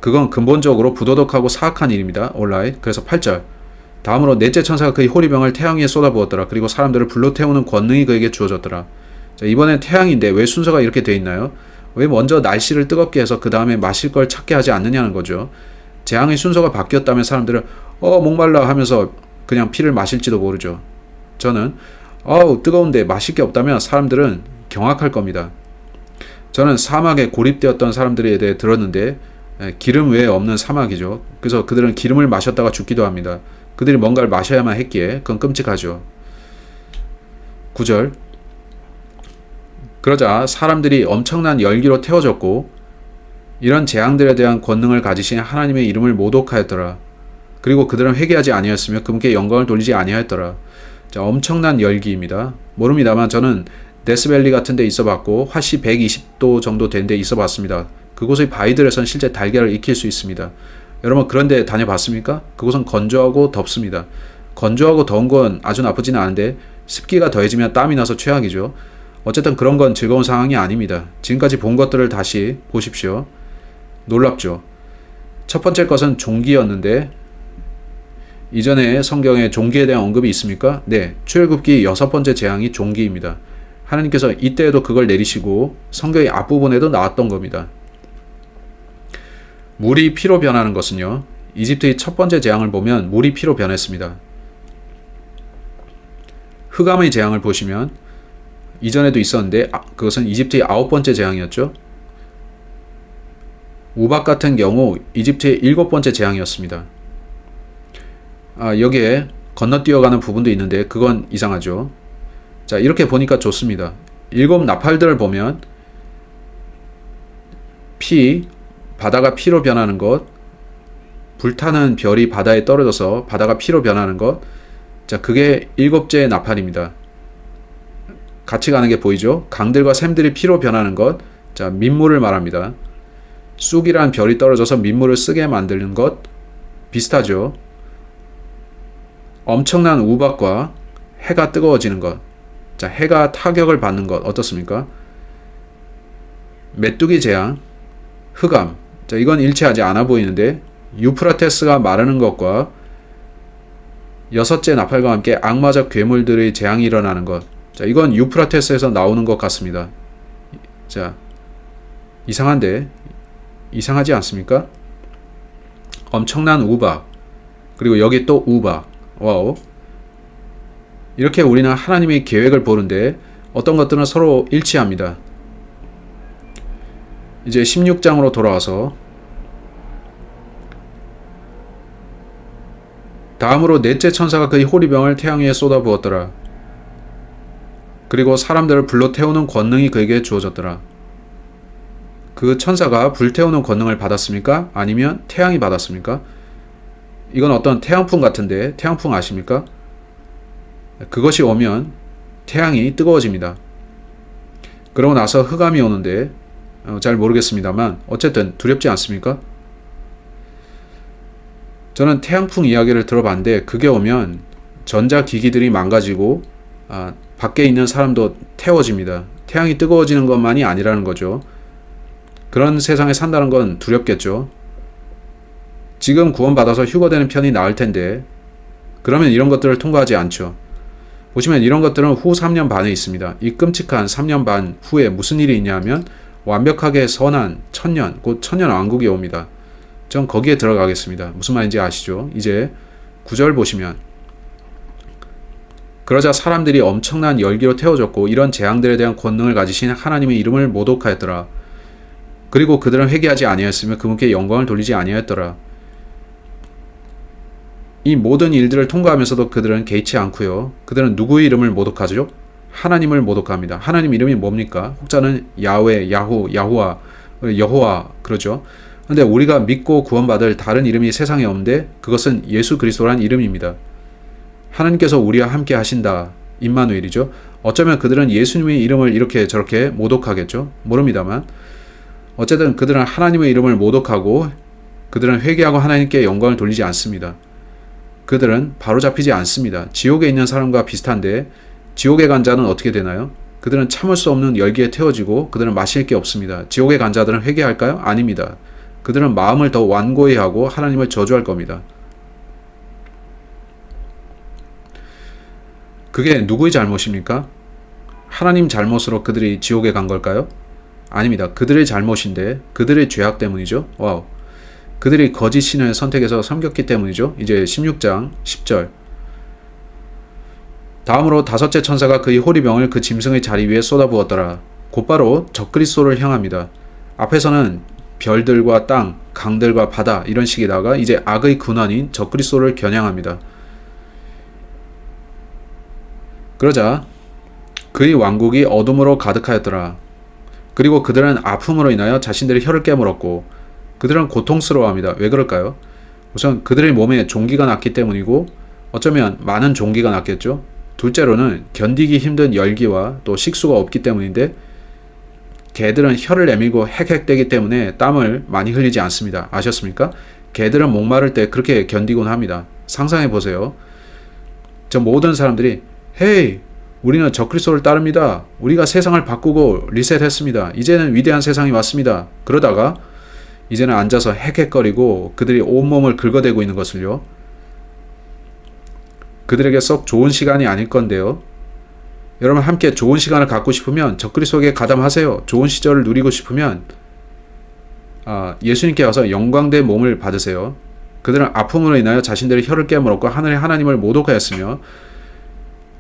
그건 근본적으로 부도덕하고 사악한 일입니다. alright. 그래서 8절. 다음으로 넷째 천사가 그의 호리병을 태양 위에 쏟아부었더라. 그리고 사람들을 불로 태우는 권능이 그에게 주어졌더라. 자, 이번엔 태양인데 왜 순서가 이렇게 돼 있나요? 왜 먼저 날씨를 뜨겁게 해서 그 다음에 마실 걸 찾게 하지 않느냐는 거죠. 재앙의 순서가 바뀌었다면 사람들은 목말라 하면서 그냥 피를 마실지도 모르죠. 저는 뜨거운데 마실 게 없다면 사람들은 경악할 겁니다. 저는 사막에 고립되었던 사람들에 대해 들었는데 기름 외에 없는 사막이죠. 그래서 그들은 기름을 마셨다가 죽기도 합니다. 그들이 뭔가를 마셔야만 했기에 그건 끔찍하죠. 9절. 그러자 사람들이 엄청난 열기로 태워졌고 이런 재앙들에 대한 권능을 가지신 하나님의 이름을 모독하였더라. 그리고 그들은 회개하지 아니하였으며 그분께 영광을 돌리지 아니하였더라. 자, 엄청난 열기입니다. 모릅니다만 저는 데스밸리 같은 데 있어봤고 화씨 120도 정도 된 데 있어봤습니다. 그곳의 바위들에선 실제 달걀을 익힐 수 있습니다. 여러분 그런 데 다녀봤습니까? 그곳은 건조하고 덥습니다. 건조하고 더운 건 아주 나쁘지는 않은데 습기가 더해지면 땀이 나서 최악이죠. 어쨌든 그런 건 즐거운 상황이 아닙니다. 지금까지 본 것들을 다시 보십시오. 놀랍죠. 첫 번째 것은 종기였는데 이전에 성경에 종기에 대한 언급이 있습니까? 네, 출애굽기 6번째 재앙이 종기입니다. 하나님께서 이때에도 그걸 내리시고 성경의 앞부분에도 나왔던 겁니다. 물이 피로 변하는 것은요, 이집트의 첫 번째 재앙을 보면 물이 피로 변했습니다. 흑암의 재앙을 보시면 이전에도 있었는데 그것은 이집트의 9번째 재앙이었죠. 우박 같은 경우 이집트의 7번째 재앙이었습니다. 여기에 건너뛰어가는 부분도 있는데 그건 이상하죠. 자, 이렇게 보니까 좋습니다. 7 나팔들을 보면 바다가 피로 변하는 것, 불타는 별이 바다에 떨어져서 바다가 피로 변하는 것, 자, 그게 7째 나팔입니다. 같이 가는 게 보이죠? 강들과 샘들이 피로 변하는 것, 자, 민물을 말합니다. 쑥이란 별이 떨어져서 민물을 쓰게 만드는 것, 비슷하죠? 엄청난 우박과 해가 뜨거워지는 것, 자, 해가 타격을 받는 것, 어떻습니까? 메뚜기 재앙, 흑암, 자, 이건 일치하지 않아 보이는데 유프라테스가 마르는 것과 6째 나팔과 함께 악마적 괴물들의 재앙이 일어나는 것, 자, 이건 유프라테스에서 나오는 것 같습니다. 자, 이상하지 않습니까? 엄청난 우박, 그리고 여기 또 우박, 와우. 이렇게 우리는 하나님의 계획을 보는데 어떤 것들은 서로 일치합니다. 이제 16장으로 돌아와서 다음으로 넷째 천사가 그의 호리병을 태양 위에 쏟아부었더라. 그리고 사람들을 불로 태우는 권능이 그에게 주어졌더라. 그 천사가 불태우는 권능을 받았습니까? 아니면 태양이 받았습니까? 이건 어떤 태양풍 같은데 태양풍 아십니까? 그것이 오면 태양이 뜨거워집니다. 그러고 나서 흑암이 오는데 잘 모르겠습니다만 어쨌든 두렵지 않습니까? 저는 태양풍 이야기를 들어봤는데 그게 오면 전자기기들이 망가지고 밖에 있는 사람도 태워집니다. 태양이 뜨거워지는 것만이 아니라는 거죠. 그런 세상에 산다는 건 두렵겠죠. 지금 구원받아서 휴거되는 편이 나을 텐데 그러면 이런 것들을 통과하지 않죠. 보시면 이런 것들은 후 3년 반에 있습니다. 이 끔찍한 3년 반 후에 무슨 일이 있냐면 완벽하게 선한 천년, 곧 천년왕국이 옵니다. 전 거기에 들어가겠습니다. 무슨 말인지 아시죠? 이제 9절 보시면 그러자 사람들이 엄청난 열기로 태워졌고 이런 재앙들에 대한 권능을 가지신 하나님의 이름을 모독하였더라. 그리고 그들은 회개하지 아니하였으며 그분께 영광을 돌리지 아니하였더라. 이 모든 일들을 통과하면서도 그들은 개의치 않고요. 그들은 누구의 이름을 모독하죠? 하나님을 모독합니다. 하나님 이름이 뭡니까? 혹자는 야훼, 야후, 야후와, 여호와 그러죠. 근데 우리가 믿고 구원받을 다른 이름이 세상에 없는데 그것은 예수 그리스도란 이름입니다. 하나님께서 우리와 함께 하신다. 임마누엘이죠. 어쩌면 그들은 예수님의 이름을 이렇게 저렇게 모독하겠죠. 모릅니다만 어쨌든 그들은 하나님의 이름을 모독하고 그들은 회개하고 하나님께 영광을 돌리지 않습니다. 그들은 바로잡히지 않습니다. 지옥에 있는 사람과 비슷한데 지옥에 간 자는 어떻게 되나요? 그들은 참을 수 없는 열기에 태워지고 그들은 마실 게 없습니다. 지옥에 간 자들은 회개할까요? 아닙니다. 그들은 마음을 더 완고히 하고 하나님을 저주할 겁니다. 그게 누구의 잘못입니까? 하나님 잘못으로 그들이 지옥에 간 걸까요? 아닙니다. 그들의 잘못인데 그들의 죄악 때문이죠. 와우. 그들이 거짓 신을 선택해서 섬겼기 때문이죠. 이제 16장 10절. 다음으로 다섯째 천사가 그의 호리병을 그 짐승의 자리 위에 쏟아부었더라. 곧바로 적그리스도를 향합니다. 앞에서는 별들과 땅, 강들과 바다 이런 식이다가 이제 악의 근원인 적그리스도를 겨냥합니다. 그러자 그의 왕국이 어둠으로 가득하였더라. 그리고 그들은 아픔으로 인하여 자신들의 혀를 깨물었고 그들은 고통스러워합니다. 왜 그럴까요? 우선 그들의 몸에 종기가 났기 때문이고 어쩌면 많은 종기가 났겠죠. 둘째로는 견디기 힘든 열기와 또 식수가 없기 때문인데 개들은 혀를 내밀고 헥헥대기 때문에 땀을 많이 흘리지 않습니다. 아셨습니까? 개들은 목마를 때 그렇게 견디곤 합니다. 상상해 보세요. 저 모든 사람들이 헤이 우리는 적그리스도를 따릅니다. 우리가 세상을 바꾸고 리셋했습니다. 이제는 위대한 세상이 왔습니다. 그러다가 이제는 앉아서 헥헥거리고 그들이 온몸을 긁어대고 있는 것을요. 그들에게 썩 좋은 시간이 아닐 건데요. 여러분 함께 좋은 시간을 갖고 싶으면 적그리스도에게 가담하세요. 좋은 시절을 누리고 싶으면 예수님께 와서 영광된 몸을 받으세요. 그들은 아픔으로 인하여 자신들의 혀를 깨물었고 하늘의 하나님을 모독하였으며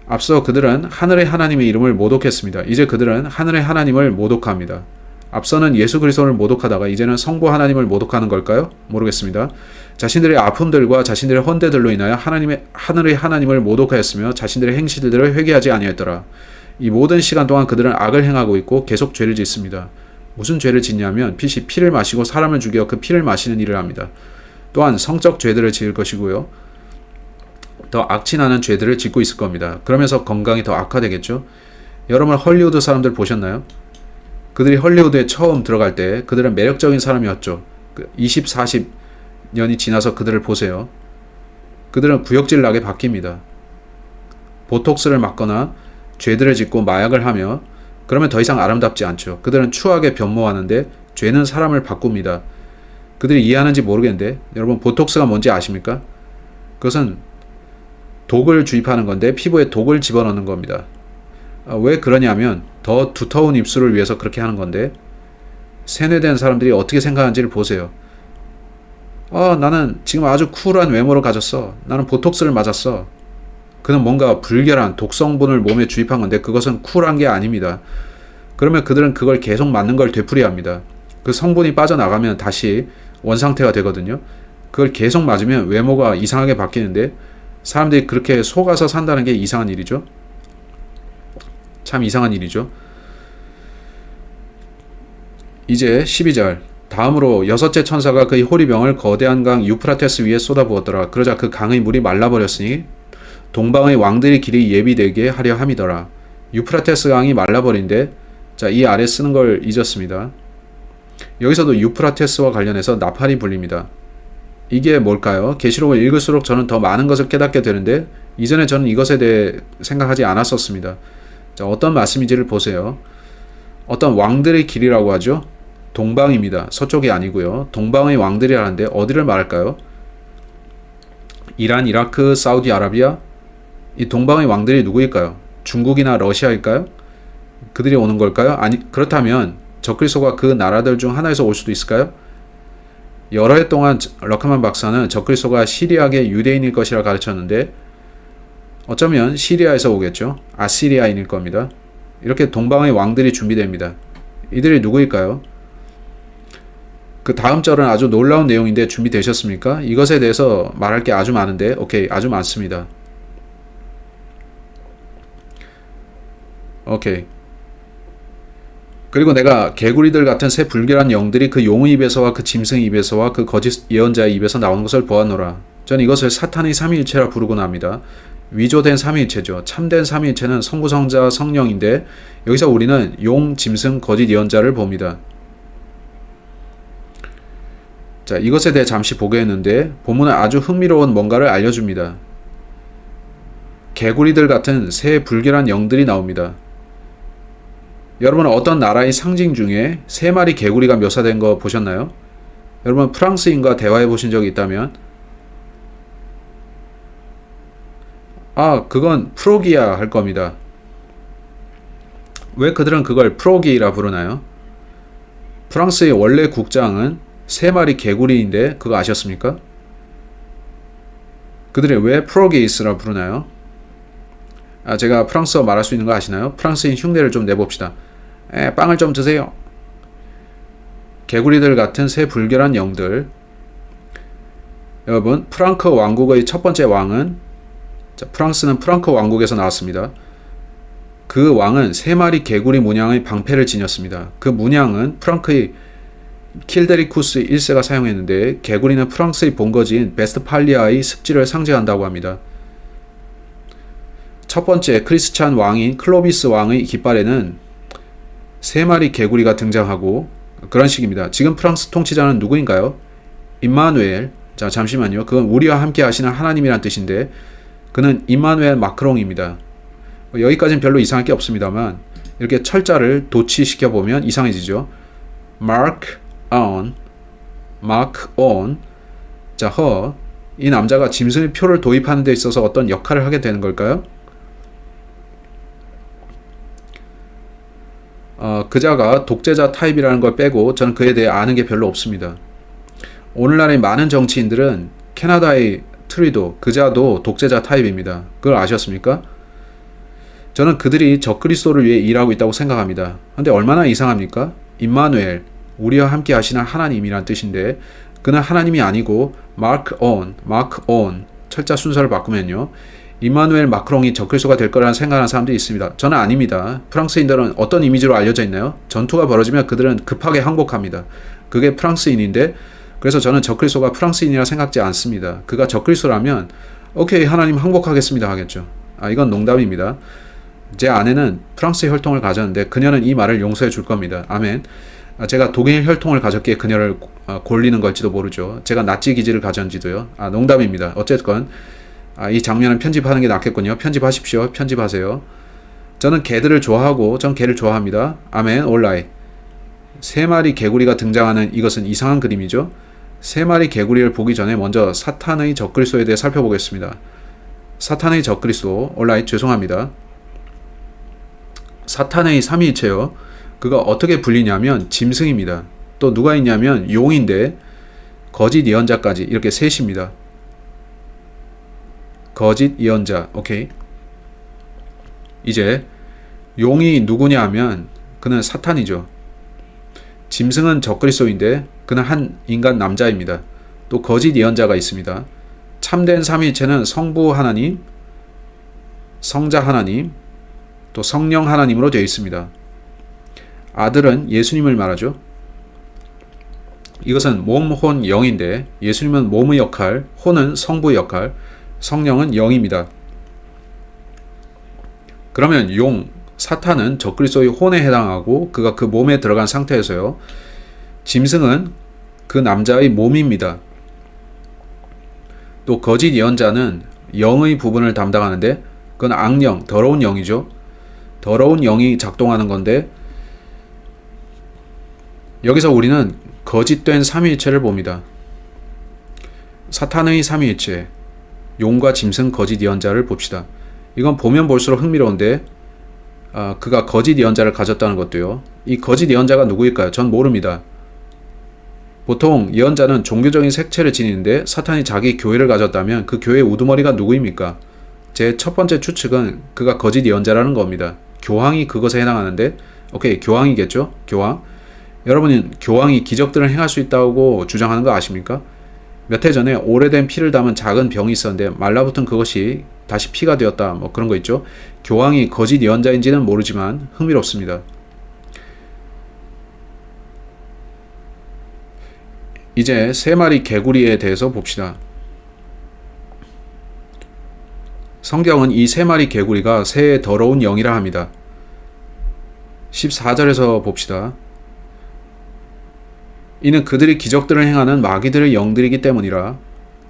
앞서 그들은 하늘의 하나님의 이름을 모독했습니다. 이제 그들은 하늘의 하나님을 모독합니다. 앞서는 예수 그리스도를 모독하다가 이제는 성부 하나님을 모독하는 걸까요? 모르겠습니다. 자신들의 아픔들과 자신들의 헌대들로 인하여 하늘의 하나님을 모독하였으며 자신들의 행실들을 회개하지 아니하였더라. 이 모든 시간 동안 그들은 악을 행하고 있고 계속 죄를 짓습니다. 무슨 죄를 짓냐면 빛이 피를 마시고 사람을 죽여 그 피를 마시는 일을 합니다. 또한 성적 죄들을 지을 것이고요. 더 악취나는 죄들을 짓고 있을 겁니다. 그러면서 건강이 더 악화되겠죠. 여러분 헐리우드 사람들 보셨나요? 그들이 헐리우드에 처음 들어갈 때 그들은 매력적인 사람이었죠. 20, 40년이 지나서 그들을 보세요. 그들은 구역질 나게 바뀝니다. 보톡스를 맞거나 죄들을 짓고 마약을 하며 그러면 더 이상 아름답지 않죠. 그들은 추하게 변모하는데 죄는 사람을 바꿉니다. 그들이 이해하는지 모르겠는데 여러분 보톡스가 뭔지 아십니까? 그것은 독을 주입하는 건데 피부에 독을 집어넣는 겁니다. 왜 그러냐면 더 두터운 입술을 위해서 그렇게 하는 건데 세뇌된 사람들이 어떻게 생각하는지를 보세요. 나는 지금 아주 쿨한 외모를 가졌어. 나는 보톡스를 맞았어. 그는 뭔가 불결한 독성분을 몸에 주입한 건데 그것은 쿨한 게 아닙니다. 그러면 그들은 그걸 계속 맞는 걸 되풀이합니다. 그 성분이 빠져나가면 다시 원상태가 되거든요. 그걸 계속 맞으면 외모가 이상하게 바뀌는데 사람들이 그렇게 속아서 산다는 게 이상한 일이죠. 참 이상한 일이죠. 이제 12절. 다음으로 여섯째 천사가 그의 호리병을 거대한 강 유프라테스 위에 쏟아부었더라. 그러자 그 강의 물이 말라버렸으니 동방의 왕들의 길이 예비되게 하려 함이더라. 유프라테스 강이 말라버린데 자, 이 아래 쓰는 걸 잊었습니다. 여기서도 유프라테스와 관련해서 나팔이 불립니다. 이게 뭘까요? 계시록을 읽을수록 저는 더 많은 것을 깨닫게 되는데 이전에 저는 이것에 대해 생각하지 않았었습니다. 자, 어떤 말씀인지를 보세요. 어떤 왕들의 길이라고 하죠. 동방입니다. 서쪽이 아니고요. 동방의 왕들이라는데 어디를 말할까요? 이란, 이라크, 사우디아라비아? 이 동방의 왕들이 누구일까요? 중국이나 러시아일까요? 그들이 오는 걸까요? 아니, 그렇다면 적그리스도가 그 나라들 중 하나에서 올 수도 있을까요? 여러 해 동안 러크만 박사는 적그리스도가 시리아계 유대인일 것이라 가르쳤는데 어쩌면 시리아에서 오겠죠. 아시리아인일 겁니다. 이렇게 동방의 왕들이 준비됩니다. 이들이 누구일까요? 그 다음 절은 아주 놀라운 내용인데 준비되셨습니까? 이것에 대해서 말할 게 아주 많은데 오케이, 아주 많습니다. 오케이. 그리고 내가 개구리들 같은 새 불결한 영들이 그 용의 입에서와 그 짐승의 입에서와 그 거짓 예언자의 입에서 나오는 것을 보았노라. 전 이것을 사탄의 삼위일체라 부르곤 합니다. 위조된 삼위일체죠. 참된 삼위일체는 성부, 성자, 성령인데 여기서 우리는 용, 짐승, 거짓 예언자를 봅니다. 자, 이것에 대해 잠시 보겠는데 본문은 아주 흥미로운 뭔가를 알려줍니다. 개구리들 같은 새 불길한 영들이 나옵니다. 여러분 어떤 나라의 상징 중에 세 마리 개구리가 묘사된 거 보셨나요? 여러분 프랑스인과 대화해 보신 적이 있다면 그건 프로기야 할 겁니다. 왜 그들은 그걸 프로기라 부르나요? 프랑스의 원래 국장은 세 마리 개구리인데 그거 아셨습니까? 그들이 왜 프로게이스라 부르나요? 제가 프랑스어 말할 수 있는 거 아시나요? 프랑스인 흉내를 좀 내봅시다. 빵을 좀 드세요. 개구리들 같은 새 불결한 영들. 여러분 프랑크 왕국의 첫 번째 왕은 프랑스는 프랑크 왕국에서 나왔습니다. 그 왕은 세 마리 개구리 문양의 방패를 지녔습니다. 그 문양은 프랑크의 킬데리쿠스 1세가 사용했는데 개구리는 프랑스의 본거지인 베스트팔리아의 습지를 상징한다고 합니다. 첫 번째 크리스찬 왕인 클로비스 왕의 깃발에는 세 마리 개구리가 등장하고 그런 식입니다. 지금 프랑스 통치자는 누구인가요? 임마누엘. 자, 잠시만요. 그건 우리와 함께 하시는 하나님이란 뜻인데 그는 임마누엘 마크롱입니다. 여기까지는 별로 이상할 게 없습니다만 이렇게 철자를 도치시켜 보면 이상해지죠. Mark on. 자, 이 남자가 짐승의 표를 도입하는 데 있어서 어떤 역할을 하게 되는 걸까요? 그자가 독재자 타입이라는 걸 빼고 저는 그에 대해 아는 게 별로 없습니다. 오늘날의 많은 정치인들은 캐나다의 트리도, 그자도 독재자 타입입니다. 그걸 아셨습니까? 저는 그들이 적그리스도를 위해 일하고 있다고 생각합니다. 근데 얼마나 이상합니까? 임마누엘, 우리와 함께 하시는 하나님이란 뜻인데 그는 하나님이 아니고 Mark on 철자 순서를 바꾸면요. 임마누엘 마크롱이 적그리스도가 될 거라는 생각하는 사람들이 있습니다. 저는 아닙니다. 프랑스인들은 어떤 이미지로 알려져 있나요? 전투가 벌어지면 그들은 급하게 항복합니다. 그게 프랑스인인데 그래서 저는 적그리스도가 프랑스인이라 생각지 않습니다. 그가 적그리스도라면 오케이 하나님 항복하겠습니다 하겠죠. 이건 농담입니다. 제 아내는 프랑스 혈통을 가졌는데 그녀는 이 말을 용서해 줄 겁니다. 아멘. 제가 독일 혈통을 가졌기에 그녀를 골리는 걸지도 모르죠. 제가 나치 기질을 가졌는지도요. 농담입니다. 어쨌건 이 장면은 편집하는 게 낫겠군요. 편집하십시오. 편집하세요. 저는 개들을 좋아하고 전 개를 좋아합니다. 아멘. 올라이. 세 마리 개구리가 등장하는 이것은 이상한 그림이죠. 세 마리 개구리를 보기 전에 먼저 사탄의 적그리스도에 대해 살펴보겠습니다. 사탄의 적그리스도. 올라이. 죄송합니다. 사탄의 삼위일체요. 그가 어떻게 불리냐면 짐승입니다. 또 누가 있냐면 용인데 거짓 예언자까지 이렇게 셋입니다. 거짓 예언자. 오케이. 이제 용이 누구냐 하면 그는 사탄이죠. 짐승은 적그리스도인데 그는 한 인간 남자입니다. 또 거짓 예언자가 있습니다. 참된 삼위일체는 성부 하나님, 성자 하나님, 또 성령 하나님으로 되어 있습니다. 아들은 예수님을 말하죠. 이것은 몸, 혼, 영인데 예수님은 몸의 역할, 혼은 성부의 역할, 성령은 영입니다. 그러면 사탄은 적그리스도의 혼에 해당하고 그가 그 몸에 들어간 상태에서요. 짐승은 그 남자의 몸입니다. 또 거짓 예언자는 영의 부분을 담당하는데 그건 악령, 더러운 영이죠. 더러운 영이 작동하는 건데 여기서 우리는 거짓된 삼위일체를 봅니다. 사탄의 삼위일체, 용과 짐승, 거짓 예언자를 봅시다. 이건 보면 볼수록 흥미로운데 그가 거짓 예언자를 가졌다는 것도요. 이 거짓 예언자가 누구일까요? 전 모릅니다. 보통 예언자는 종교적인 색채를 지니는데 사탄이 자기 교회를 가졌다면 그 교회의 우두머리가 누구입니까? 제 첫 번째 추측은 그가 거짓 예언자라는 겁니다. 교황이 그것에 해당하는데 오케이, 교황이겠죠? 교황. 여러분은 교황이 기적들을 행할 수 있다고 주장하는 거 아십니까? 몇 해 전에 오래된 피를 담은 작은 병이 있었는데 말라붙은 그것이 다시 피가 되었다. 뭐 그런 거 있죠. 교황이 거짓 예언자인지는 모르지만 흥미롭습니다. 이제 세 마리 개구리에 대해서 봅시다. 성경은 이 세 마리 개구리가 새의 더러운 영이라 합니다. 14절에서 봅시다. 이는 그들이 기적들을 행하는 마귀들의 영들이기 때문이라.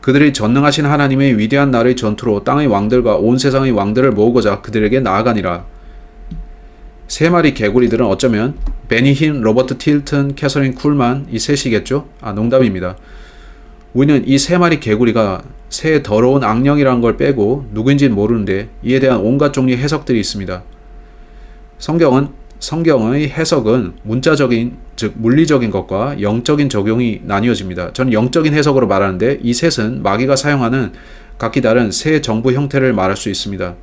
그들이 전능하신 하나님의 위대한 날의 전투로 땅의 왕들과 온 세상의 왕들을 모으고자 그들에게 나아가니라. 세 마리 개구리들은 어쩌면 베니 힌, 로버트 틸튼, 캐서린 쿨만 이 셋이겠죠? 농담입니다. 우리는 이 세 마리 개구리가 새의 더러운 악령이라는 걸 빼고 누구인지는 모르는데 이에 대한 온갖 종류의 해석들이 있습니다. 성경의 해석은 문자적인, 즉 물리적인 것과 영적인 적용이 나뉘어집니다. 저는 영적인 해석으로 말하는데 이 셋은 마귀가 사용하는 각기 다른 새 정부 형태를 말할 수 있습니다.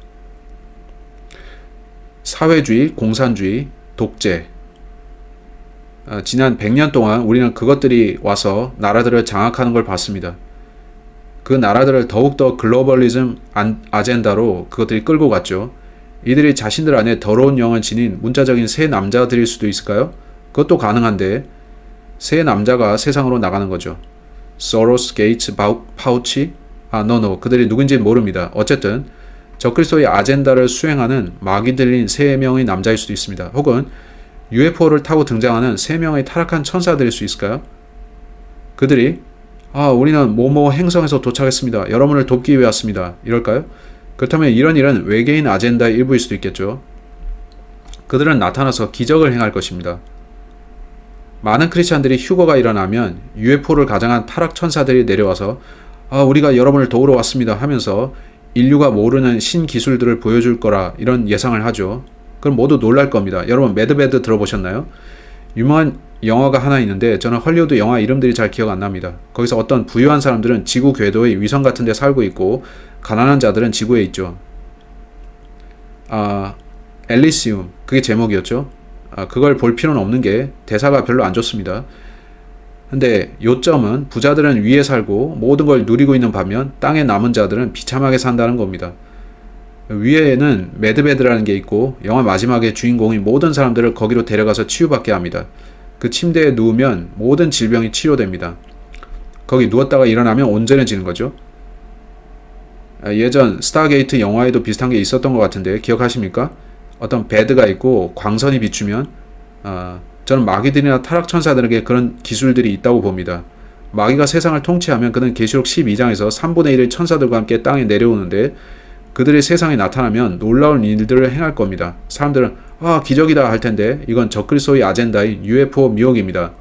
사회주의, 공산주의, 독재. 지난 100년 동안 우리는 그것들이 와서 나라들을 장악하는 걸 봤습니다. 그 나라들을 더욱더 글로벌리즘 아젠다로 그것들이 끌고 갔죠. 이들이 자신들 안에 더러운 영을 지닌 문자적인 새 남자들일 수도 있을까요? 그것도 가능한데 새 남자가 세상으로 나가는 거죠. 소로스, 게이츠, 파우치? 노. 그들이 누군지는 모릅니다. 어쨌든 적그리스도의 아젠다를 수행하는 마귀 들린 3명의 남자일 수도 있습니다. 혹은 UFO를 타고 등장하는 3명의 타락한 천사들일 수 있을까요? 그들이 우리는 뭐뭐 행성에서 도착했습니다. 여러분을 돕기 위해 왔습니다. 이럴까요? 그렇다면 이런 일은 외계인 아젠다의 일부일 수도 있겠죠. 그들은 나타나서 기적을 행할 것입니다. 많은 크리스찬들이 휴거가 일어나면 UFO를 가장한 타락 천사들이 내려와서 우리가 여러분을 도우러 왔습니다 하면서 인류가 모르는 신기술들을 보여줄 거라 이런 예상을 하죠. 그럼 모두 놀랄 겁니다. 여러분 매드베드 들어보셨나요? 유명한 영화가 하나 있는데 저는 헐리우드 영화 이름들이 잘 기억 안 납니다. 거기서 어떤 부유한 사람들은 지구 궤도의 위성 같은 데 살고 있고 가난한 자들은 지구에 있죠. 엘리시움 그게 제목이었죠. 그걸 볼 필요는 없는 게 대사가 별로 안 좋습니다. 근데 요점은 부자들은 위에 살고 모든 걸 누리고 있는 반면 땅에 남은 자들은 비참하게 산다는 겁니다. 위에는 매드베드라는 게 있고 영화 마지막에 주인공이 모든 사람들을 거기로 데려가서 치유받게 합니다. 그 침대에 누우면 모든 질병이 치료됩니다. 거기 누웠다가 일어나면 온전해지는 거죠. 예전 스타게이트 영화에도 비슷한 게 있었던 것 같은데 기억하십니까? 어떤 베드가 있고 광선이 비추면 저는 마귀들이나 타락천사들에게 그런 기술들이 있다고 봅니다. 마귀가 세상을 통치하면 그는 계시록 12장에서 3분의 1의 천사들과 함께 땅에 내려오는데 그들이 세상에 나타나면 놀라운 일들을 행할 겁니다. 사람들은 기적이다 할 텐데 이건 적그리스도의 아젠다인 UFO 미혹입니다.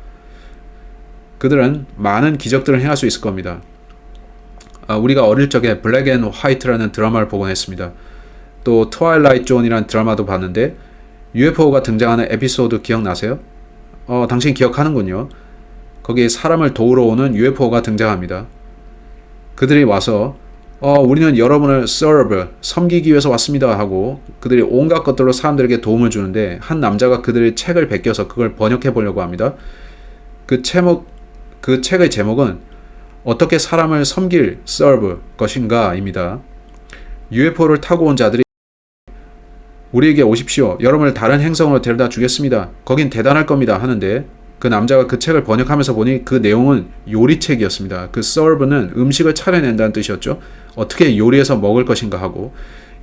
그들은 많은 기적들을 행할 수 있을 겁니다. 우리가 어릴 적에 블랙 앤 화이트라는 드라마를 보곤 했습니다. 또 트와일라이트 존이라는 드라마도 봤는데 UFO가 등장하는 에피소드 기억나세요? 당신 기억하는군요. 거기에 사람을 도우러 오는 UFO가 등장합니다. 그들이 와서 우리는 여러분을 섬기기 위해서 왔습니다 하고 그들이 온갖 것들로 사람들에게 도움을 주는데 한 남자가 그들의 책을 베껴서 그걸 번역해 보려고 합니다. 그 책의 제목은 어떻게 사람을 섬길 것인가 입니다. UFO를 타고 온 자들이 우리에게 오십시오. 여러분을 다른 행성으로 데려다 주겠습니다. 거긴 대단할 겁니다 하는데 그 남자가 그 책을 번역하면서 보니 그 내용은 요리책이었습니다. 그 serve는 음식을 차려낸다는 뜻이었죠. 어떻게 요리해서 먹을 것인가 하고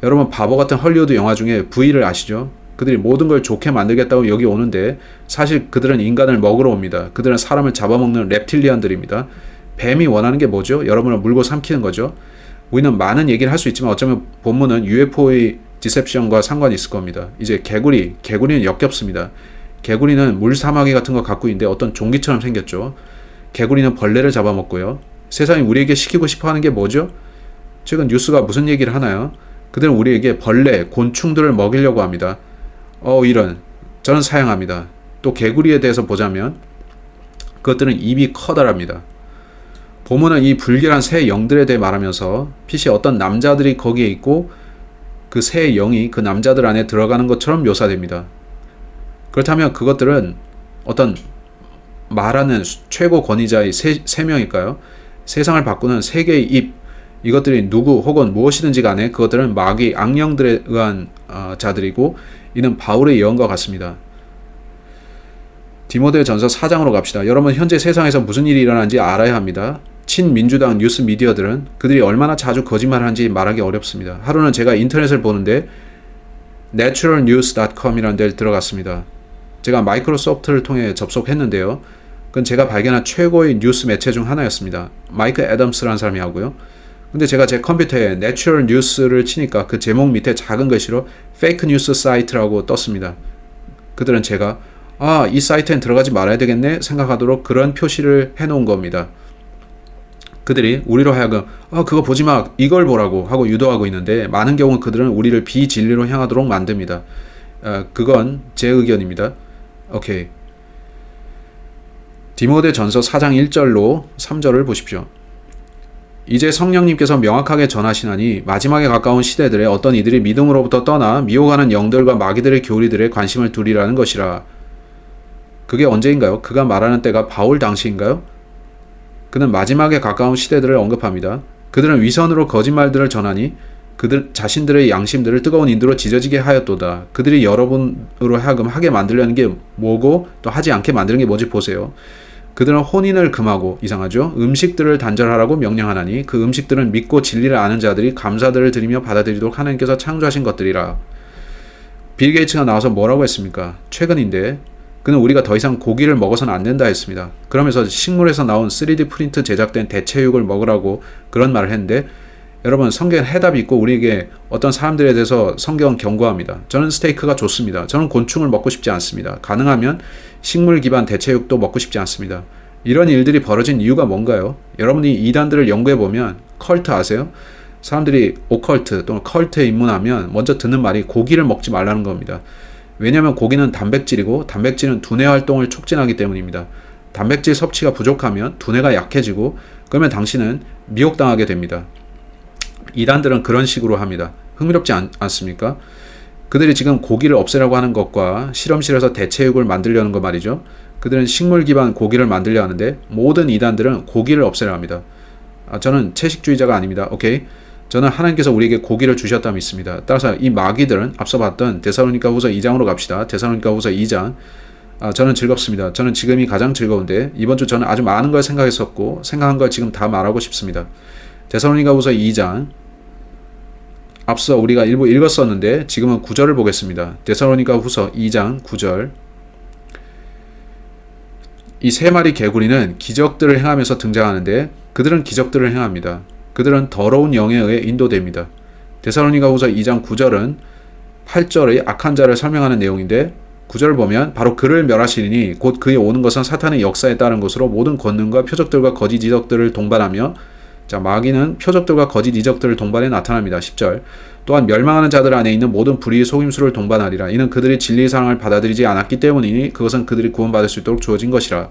여러분 바보 같은 헐리우드 영화 중에 V를 아시죠? 그들이 모든 걸 좋게 만들겠다고 여기 오는데 사실 그들은 인간을 먹으러 옵니다. 그들은 사람을 잡아먹는 reptilian들입니다. 뱀이 원하는 게 뭐죠? 여러분을 물고 삼키는 거죠. 우리는 많은 얘기를 할 수 있지만 어쩌면 본문은 UFO의 디셉션과 상관이 있을 겁니다. 이제 개구리는 역겹습니다. 개구리는 물사마귀 같은 거 갖고 있는데 어떤 종기처럼 생겼죠. 개구리는 벌레를 잡아먹고요. 세상이 우리에게 시키고 싶어하는 게 뭐죠? 최근 뉴스가 무슨 얘기를 하나요? 그들은 우리에게 벌레, 곤충들을 먹이려고 합니다. 이런 저는 사양합니다. 또 개구리에 대해서 보자면 그것들은 입이 커다랍니다. 본문은 이 불길한 새 영들에 대해 말하면서 빛이 어떤 남자들이 거기에 있고 그 새 영이 그 남자들 안에 들어가는 것처럼 묘사됩니다. 그렇다면 그것들은 어떤 말하는 최고 권위자의 세 명일까요? 세상을 바꾸는 세계의 입, 이것들이 누구 혹은 무엇이든지 간에 그것들은 마귀, 악령들에 의한 자들이고 이는 바울의 예언과 같습니다. 디모데전서 4장으로 갑시다. 여러분 현재 세상에서 무슨 일이 일어나는지 알아야 합니다. 친민주당 뉴스 미디어들은 그들이 얼마나 자주 거짓말하는지 말하기 어렵습니다. 하루는 제가 인터넷을 보는데 naturalnews.com이라는 데를 들어갔습니다. 제가 마이크로소프트를 통해 접속했는데요. 그 그건 제가 발견한 최고의 뉴스 매체 중 하나였습니다. 마이크 애덤스라는 사람이 하고요. 근데 제가 제 컴퓨터에 내추럴 뉴스를 치니까 그 제목 밑에 작은 글씨로 페이크 뉴스 사이트라고 떴습니다. 그들은 제가 이 사이트엔 들어가지 말아야 되겠네 생각하도록 그런 표시를 해놓은 겁니다. 그들이 우리로 하여금 그거 보지 마, 이걸 보라고 하고 유도하고 있는데 많은 경우 그들은 우리를 비진리로 향하도록 만듭니다. 그건 제 의견입니다. 오케이. 디모데전서 4장 1절로 3절을 보십시오. 이제 성령님께서 명확하게 전하시나니 마지막에 가까운 시대들에 어떤 이들이 믿음으로부터 떠나 미혹하는 영들과 마귀들의 교리들에 관심을 두리라는 것이라. 그게 언제인가요? 그가 말하는 때가 바울 당시인가요? 그는 마지막에 가까운 시대들을 언급합니다. 그들은 위선으로 거짓말들을 전하니 그들 자신들의 양심들을 뜨거운 인두로 지져지게 하였도다. 그들이 여러분으로 하여금 하게 만들려는 게 뭐고 또 하지 않게 만드는 게 뭔지 보세요. 그들은 혼인을 금하고, 이상하죠? 음식들을 단절하라고 명령하나니 그 음식들은 믿고 진리를 아는 자들이 감사들을 드리며 받아들이도록 하나님께서 창조하신 것들이라. 빌 게이츠가 나와서 뭐라고 했습니까? 최근인데 그는 우리가 더 이상 고기를 먹어서는 안 된다 했습니다. 그러면서 식물에서 나온 3D 프린트 제작된 대체육을 먹으라고 그런 말을 했는데, 여러분, 성경에 해답이 있고 우리에게 어떤 사람들에 대해서 성경은 경고합니다. 저는 스테이크가 좋습니다. 저는 곤충을 먹고 싶지 않습니다. 가능하면 식물 기반 대체육도 먹고 싶지 않습니다. 이런 일들이 벌어진 이유가 뭔가요? 여러분이 이단들을 연구해보면, 컬트 아세요? 사람들이 오컬트 또는 컬트에 입문하면 먼저 듣는 말이 고기를 먹지 말라는 겁니다. 왜냐하면 고기는 단백질이고 단백질은 두뇌 활동을 촉진하기 때문입니다. 단백질 섭취가 부족하면 두뇌가 약해지고 그러면 당신은 미혹당하게 됩니다. 이단들은 그런 식으로 합니다. 흥미롭지 않습니까? 그들이 지금 고기를 없애라고 하는 것과 실험실에서 대체육을 만들려는 거 말이죠. 그들은 식물 기반 고기를 만들려 하는데 모든 이단들은 고기를 없애려 합니다. 저는 채식주의자가 아닙니다. 오케이? 저는 하나님께서 우리에게 고기를 주셨다 믿습니다. 따라서 이 마귀들은 앞서 봤던 데살로니가 후서 2장으로 갑시다. 데살로니가 후서 2장. 저는 즐겁습니다. 저는 지금이 가장 즐거운데 이번 주 저는 아주 많은 걸 생각했었고 생각한 걸 지금 다 말하고 싶습니다. 데살로니가 후서 2장. 앞서 우리가 일부 읽었었는데 지금은 9절을 보겠습니다. 데살로니가 후서 2장 9절. 이 세 마리 개구리는 기적들을 행하면서 등장하는데 그들은 기적들을 행합니다. 그들은 더러운 영에 의해 인도됩니다. 데살로니가 후서 2장 9절은 8절의 악한 자를 설명하는 내용인데 9절을 보면 바로 그를 멸하시리니 곧 그의 오는 것은 사탄의 역사에 따른 것으로 모든 권능과 표적들과 거짓 이적들을 동반하며, 마귀는 표적들과 거짓 이적들을 동반해 나타납니다. 10절. 또한 멸망하는 자들 안에 있는 모든 불의의 속임수를 동반하리라. 이는 그들이 진리의 사랑을 받아들이지 않았기 때문이니 그것은 그들이 구원받을 수 있도록 주어진 것이라.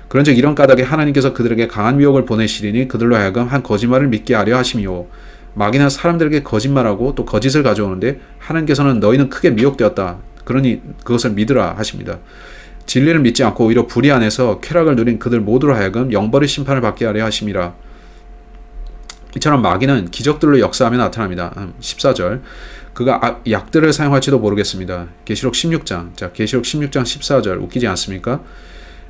그런즉 이런 까닭에 하나님께서 그들에게 강한 미혹을 보내시리니 그들로 하여금 한 거짓말을 믿게 하려 하심이요. 마귀는 사람들에게 거짓말하고 또 거짓을 가져오는데 하나님께서는 너희는 크게 미혹되었다. 그러니 그것을 믿으라 하십니다. 진리를 믿지 않고 오히려 불의 안에서 쾌락을 누린 그들 모두로 하여금 영벌의 심판을 받게 하려 하심이라. 이처럼 마귀는 기적들로 역사하며 나타납니다. 14절. 그가 약들을 사용할지도 모르겠습니다. 계시록 16장. 계시록 16장 14절. 웃기지 않습니까?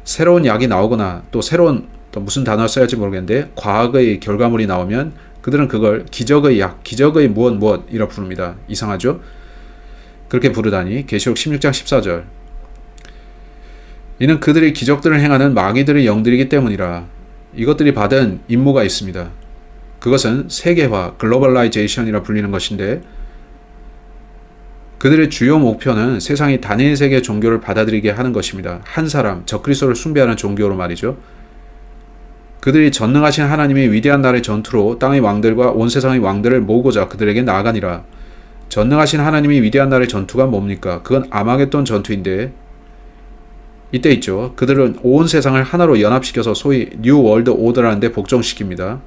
새로운 약이 나오거나 또 새로운 또 무슨 단어를 써야 할지 모르겠는데 과학의 결과물이 나오면 그들은 그걸 기적의 약, 기적의 무엇이라 부릅니다. 이상하죠? 그렇게 부르다니. 계시록 16장 14절. 이는 그들이 기적들을 행하는 마귀들의 영들이기 때문이라. 이것들이 받은 임무가 있습니다. 그것은 세계화, 글로벌라이제이션이라 불리는 것인데 그들의 주요 목표는 세상이 단일 세계 종교를 받아들이게 하는 것입니다. 한 사람, 적그리스도를 숭배하는 종교로 말이죠. 그들이 전능하신 하나님의 위대한 날의 전투로 땅의 왕들과 온 세상의 왕들을 모으고자 그들에게 나아가니라. 전능하신 하나님의 위대한 날의 전투가 뭡니까? 그건 아마겟돈 전투인데 이때 있죠. 그들은 온 세상을 하나로 연합시켜서 소위 뉴 월드 오더라는 데 복종시킵니다.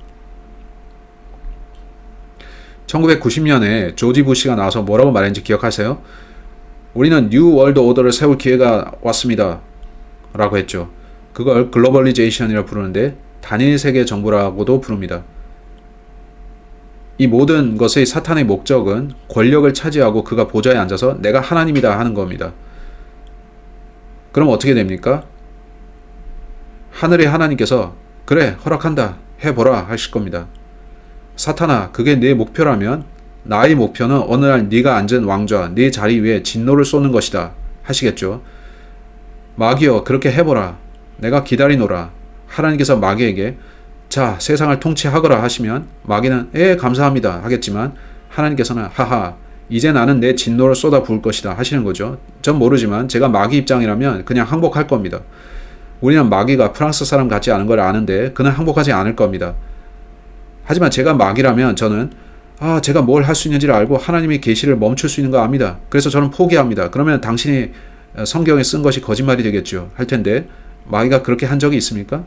1990년에 조지 부시가 나와서 뭐라고 말했는지 기억하세요? 우리는 뉴 월드 오더를 세울 기회가 왔습니다. 라고 했죠. 그걸 글로벌리제이션이라 부르는데 단일 세계 정부라고도 부릅니다. 이 모든 것의 사탄의 목적은 권력을 차지하고 그가 보좌에 앉아서 내가 하나님이다 하는 겁니다. 그럼 어떻게 됩니까? 하늘의 하나님께서 그래 허락한다 해보라 하실 겁니다. 사탄아, 그게 네 목표라면 나의 목표는 어느 날 네가 앉은 왕좌, 네 자리 위에 진노를 쏘는 것이다 하시겠죠. 마귀여, 그렇게 해보라. 내가 기다리노라. 하나님께서 마귀에게 자, 세상을 통치하거라 하시면 마귀는 예, 감사합니다 하겠지만 하나님께서는 하하, 이제 나는 내 진노를 쏟아 부을 것이다 하시는 거죠. 전 모르지만 제가 마귀 입장이라면 그냥 항복할 겁니다. 우리는 마귀가 프랑스 사람 같지 않은 걸 아는데 그는 항복하지 않을 겁니다. 하지만 제가 마귀라면 저는 제가 뭘 할 수 있는지를 알고 하나님의 계시를 멈출 수 있는 거 압니다. 그래서 저는 포기합니다. 그러면 당신이 성경에 쓴 것이 거짓말이 되겠죠. 할 텐데 마귀가 그렇게 한 적이 있습니까?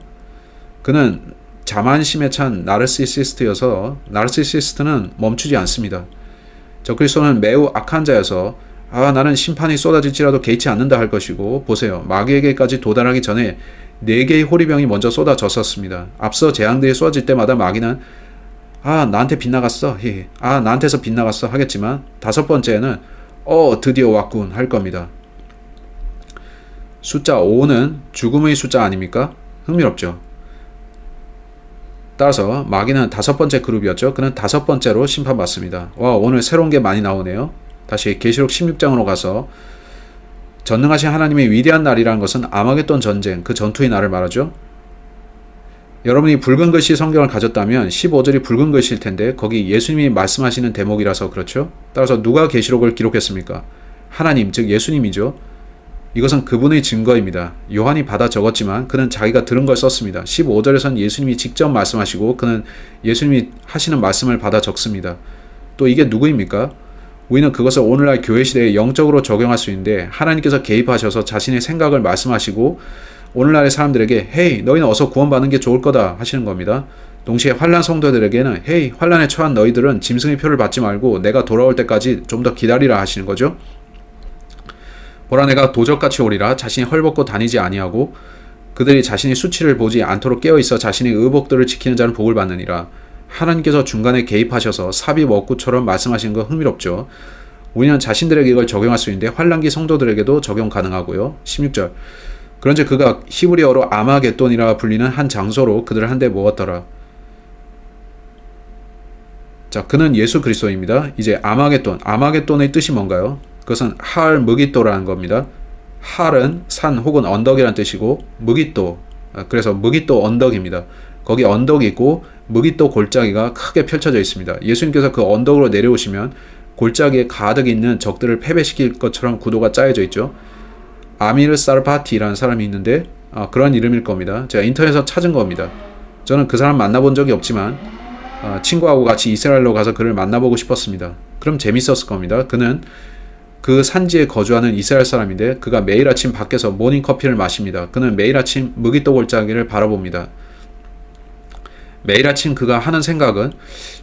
그는 자만심에 찬 나르시시스트여서 나르시시스트는 멈추지 않습니다. 적그리스도는 매우 악한 자여서 나는 심판이 쏟아질지라도 개의치 않는다 할 것이고 보세요. 마귀에게까지 도달하기 전에 4개의 호리병이 먼저 쏟아졌었습니다. 앞서 재앙들이 쏟아질 때마다 마귀는 나한테 빗나갔어. 나한테서 빗나갔어 하겠지만 5번째는 드디어 왔군 할 겁니다. 숫자 5는 죽음의 숫자 아닙니까? 흥미롭죠. 따라서 마귀는 5번째 그룹이었죠. 그는 5번째로 심판받습니다. 오늘 새로운 게 많이 나오네요. 다시 계시록 16장으로 가서 전능하신 하나님의 위대한 날이라는 것은 아마겟돈 전쟁, 그 전투의 날을 말하죠. 여러분이 붉은 글씨 성경을 가졌다면 15절이 붉은 글씨일 텐데 거기 예수님이 말씀하시는 대목이라서 그렇죠. 따라서 누가 계시록을 기록했습니까? 하나님, 즉 예수님이죠. 이것은 그분의 증거입니다. 요한이 받아 적었지만 그는 자기가 들은 걸 썼습니다. 15절에선 예수님이 직접 말씀하시고 그는 예수님이 하시는 말씀을 받아 적습니다. 또 이게 누구입니까? 우리는 그것을 오늘날 교회 시대에 영적으로 적용할 수 있는데 하나님께서 개입하셔서 자신의 생각을 말씀하시고 오늘날의 사람들에게 헤이, 너희는 어서 구원받는 게 좋을 거다 하시는 겁니다. 동시에 환난 성도들에게는 헤이, 환난에 처한 너희들은 짐승의 표를 받지 말고 내가 돌아올 때까지 좀 더 기다리라 하시는 거죠. 보라, 내가 도적같이 오리라. 자신이 헐벗고 다니지 아니하고 그들이 자신의 수치를 보지 않도록 깨어있어 자신의 의복들을 지키는 자는 복을 받느니라. 하나님께서 중간에 개입하셔서 삽입 억구처럼 말씀하시는 거 흥미롭죠. 우리는 자신들에게 이걸 적용할 수 있는데 환난기 성도들에게도 적용 가능하고요. 16절, 그런즉 그가 히브리어로 아마겟돈이라 불리는 한 장소로 그들을 한데 모았더라. 자, 그는 예수 그리스도입니다. 이제 아마겟돈의 뜻이 뭔가요? 그것은 할 무기또라는 겁니다. 할은 산 혹은 언덕이라는 뜻이고 무기또, 그래서 무기또 언덕입니다. 거기 언덕이 있고 무기또 골짜기가 크게 펼쳐져 있습니다. 예수님께서 그 언덕으로 내려오시면 골짜기에 가득 있는 적들을 패배시킬 것처럼 구도가 짜여져 있죠. 아미르 사르파티라는 사람이 있는데 그런 이름일 겁니다. 제가 인터넷에서 찾은 겁니다. 저는 그 사람 만나본 적이 없지만 친구하고 같이 이스라엘로 가서 그를 만나보고 싶었습니다. 그럼 재밌었을 겁니다. 그는 그 산지에 거주하는 이스라엘 사람인데 그가 매일 아침 밖에서 모닝커피를 마십니다. 그는 매일 아침 무기또 골짜기를 바라봅니다. 매일 아침 그가 하는 생각은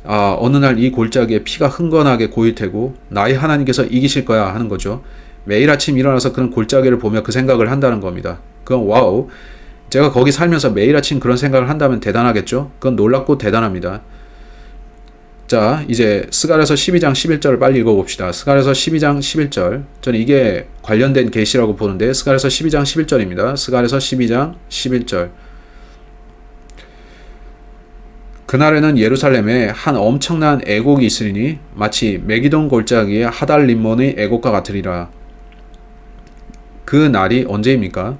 어느 날 이 골짜기에 피가 흥건하게 고일 테고 나의 하나님께서 이기실 거야 하는 거죠. 매일 아침 일어나서 그런 골짜기를 보며 그 생각을 한다는 겁니다. 그건 와우. 제가 거기 살면서 매일 아침 그런 생각을 한다면 대단하겠죠? 그건 놀랍고 대단합니다. 자, 이제 스가랴서 12장 11절을 빨리 읽어봅시다. 스가랴서 12장 11절. 저는 이게 관련된 계시라고 보는데 스가랴서 12장 11절입니다. 스가랴서 12장 11절. 그날에는 예루살렘에 한 엄청난 애곡이 있으리니 마치 메기돈 골짜기의 하달림몬의 애곡과 같으리라. 그 날이 언제입니까?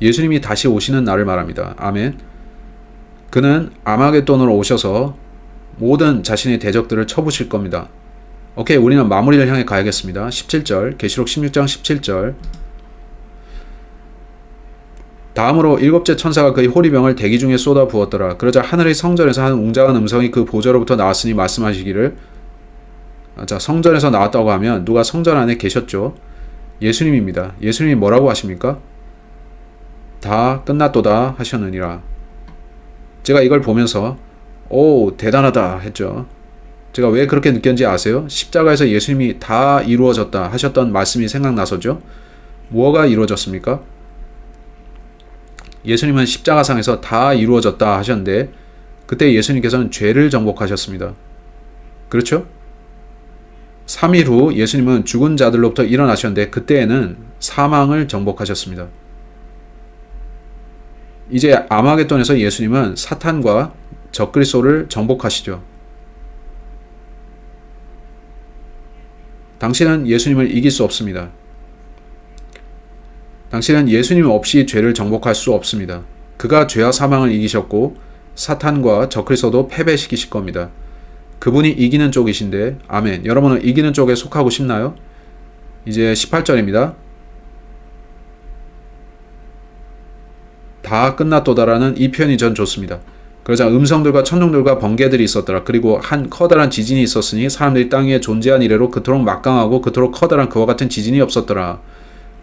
예수님이 다시 오시는 날을 말합니다. 아멘. 그는 아마겟돈으로 오셔서 모든 자신의 대적들을 쳐부실 겁니다. 오케이, 우리는 마무리를 향해 가야겠습니다. 17절, 계시록 16장 17절. 다음으로 7째 천사가 그의 호리병을 대기 중에 쏟아 부었더라. 그러자 하늘의 성전에서 한 웅장한 음성이 그 보좌로부터 나왔으니 말씀하시기를, 자, 성전에서 나왔다고 하면 누가 성전 안에 계셨죠? 예수님입니다. 예수님이 뭐라고 하십니까? 다 끝났도다 하셨느니라. 제가 이걸 보면서 오, 대단하다 했죠. 제가 왜 그렇게 느꼈는지 아세요? 십자가에서 예수님이 다 이루어졌다 하셨던 말씀이 생각나서죠. 뭐가 이루어졌습니까? 예수님은 십자가상에서 다 이루어졌다 하셨는데 그때 예수님께서는 죄를 정복하셨습니다. 그렇죠? 3일 후 예수님은 죽은 자들로부터 일어나셨는데 그때에는 사망을 정복하셨습니다. 이제 아마겟돈에서 예수님은 사탄과 적그리스도를 정복하시죠. 당신은 예수님을 이길 수 없습니다. 당신은 예수님 없이 죄를 정복할 수 없습니다. 그가 죄와 사망을 이기셨고 사탄과 적그리스도도 패배시키실 겁니다. 그분이 이기는 쪽이신데 아멘. 여러분은 이기는 쪽에 속하고 싶나요? 이제 18절입니다. 다 끝났도다라는 이 표현이 전 좋습니다. 그러자 음성들과 천둥들과 번개들이 있었더라. 그리고 한 커다란 지진이 있었으니 사람들이 땅 위에 존재한 이래로 그토록 막강하고 그토록 커다란 그와 같은 지진이 없었더라.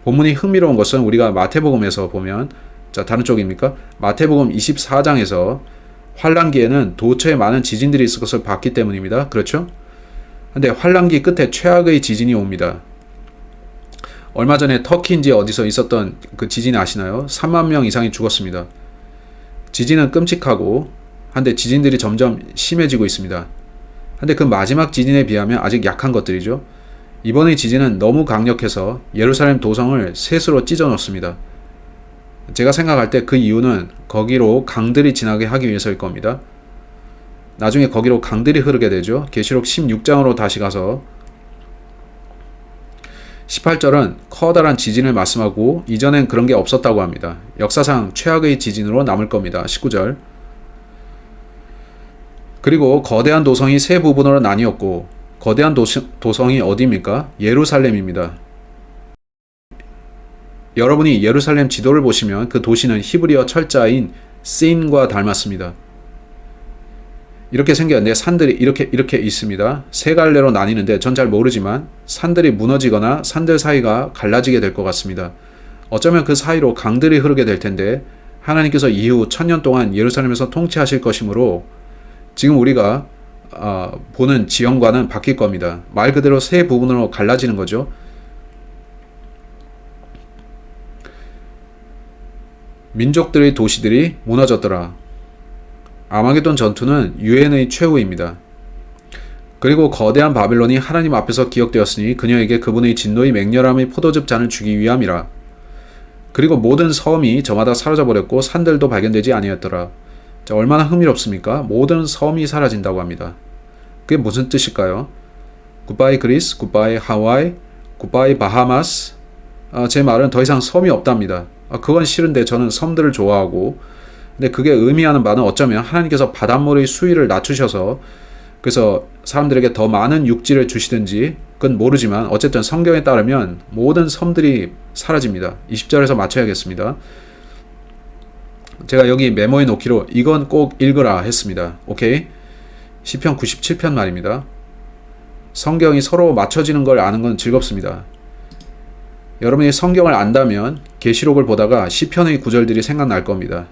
본문이 흥미로운 것은 우리가 마태복음에서 보면, 자, 다른 쪽입니까? 마태복음 24장에서 환란기에는 도처에 많은 지진들이 있을 것을 봤기 때문입니다. 그렇죠? 근데 환란기 끝에 최악의 지진이 옵니다. 얼마 전에 터키인지 어디서 있었던 그 지진 아시나요? 3만 명 이상이 죽었습니다. 지진은 끔찍하고 한데 지진들이 점점 심해지고 있습니다. 한데 그 마지막 지진에 비하면 아직 약한 것들이죠. 이번의 지진은 너무 강력해서 예루살렘 도성을 셋으로 찢어 놓습니다. 제가 생각할 때 그 이유는 거기로 강들이 지나게 하기 위해서일 겁니다. 나중에 거기로 강들이 흐르게 되죠. 계시록 16장으로 다시 가서 18절은 커다란 지진을 말씀하고 이전엔 그런 게 없었다고 합니다. 역사상 최악의 지진으로 남을 겁니다. 19절. 그리고 거대한 도성이 세 부분으로 나뉘었고 거대한 도성이 어디입니까? 예루살렘입니다. 여러분이 예루살렘 지도를 보시면 그 도시는 히브리어 철자인 신과 닮았습니다. 이렇게 생겼는데 산들이 이렇게 있습니다. 세 갈래로 나뉘는데 전 잘 모르지만 산들이 무너지거나 산들 사이가 갈라지게 될 것 같습니다. 어쩌면 그 사이로 강들이 흐르게 될 텐데 하나님께서 이후 1000년 동안 예루살렘에서 통치하실 것이므로 지금 우리가 보는 지형과는 바뀔 겁니다. 말 그대로 세 부분으로 갈라지는 거죠. 민족들의 도시들이 무너졌더라. 아마게돈 전투는 유엔의 최후입니다. 그리고 거대한 바빌론이 하나님 앞에서 기억되었으니 그녀에게 그분의 진노의 맹렬함의 포도즙 잔을 주기 위함이라. 그리고 모든 섬이 저마다 사라져버렸고 산들도 발견되지 아니었더라. 자, 얼마나 흥미롭습니까? 모든 섬이 사라진다고 합니다. 그게 무슨 뜻일까요? 굿바이 그리스, 굿바이 하와이, 굿바이 바하마스. 제 말은 더 이상 섬이 없답니다. 그건 싫은데 저는 섬들을 좋아하고, 근데 그게 의미하는 바는 어쩌면 하나님께서 바닷물의 수위를 낮추셔서 그래서 사람들에게 더 많은 육지를 주시든지 그건 모르지만 어쨌든 성경에 따르면 모든 섬들이 사라집니다. 20절에서 맞춰야겠습니다. 제가 여기 메모해 놓기로 이건 꼭 읽으라 했습니다. 오케이? 시편 97편 말입니다. 성경이 서로 맞춰지는 걸 아는 건 즐겁습니다. 여러분이 성경을 안다면 계시록을 보다가 시편의 구절들이 생각날 겁니다.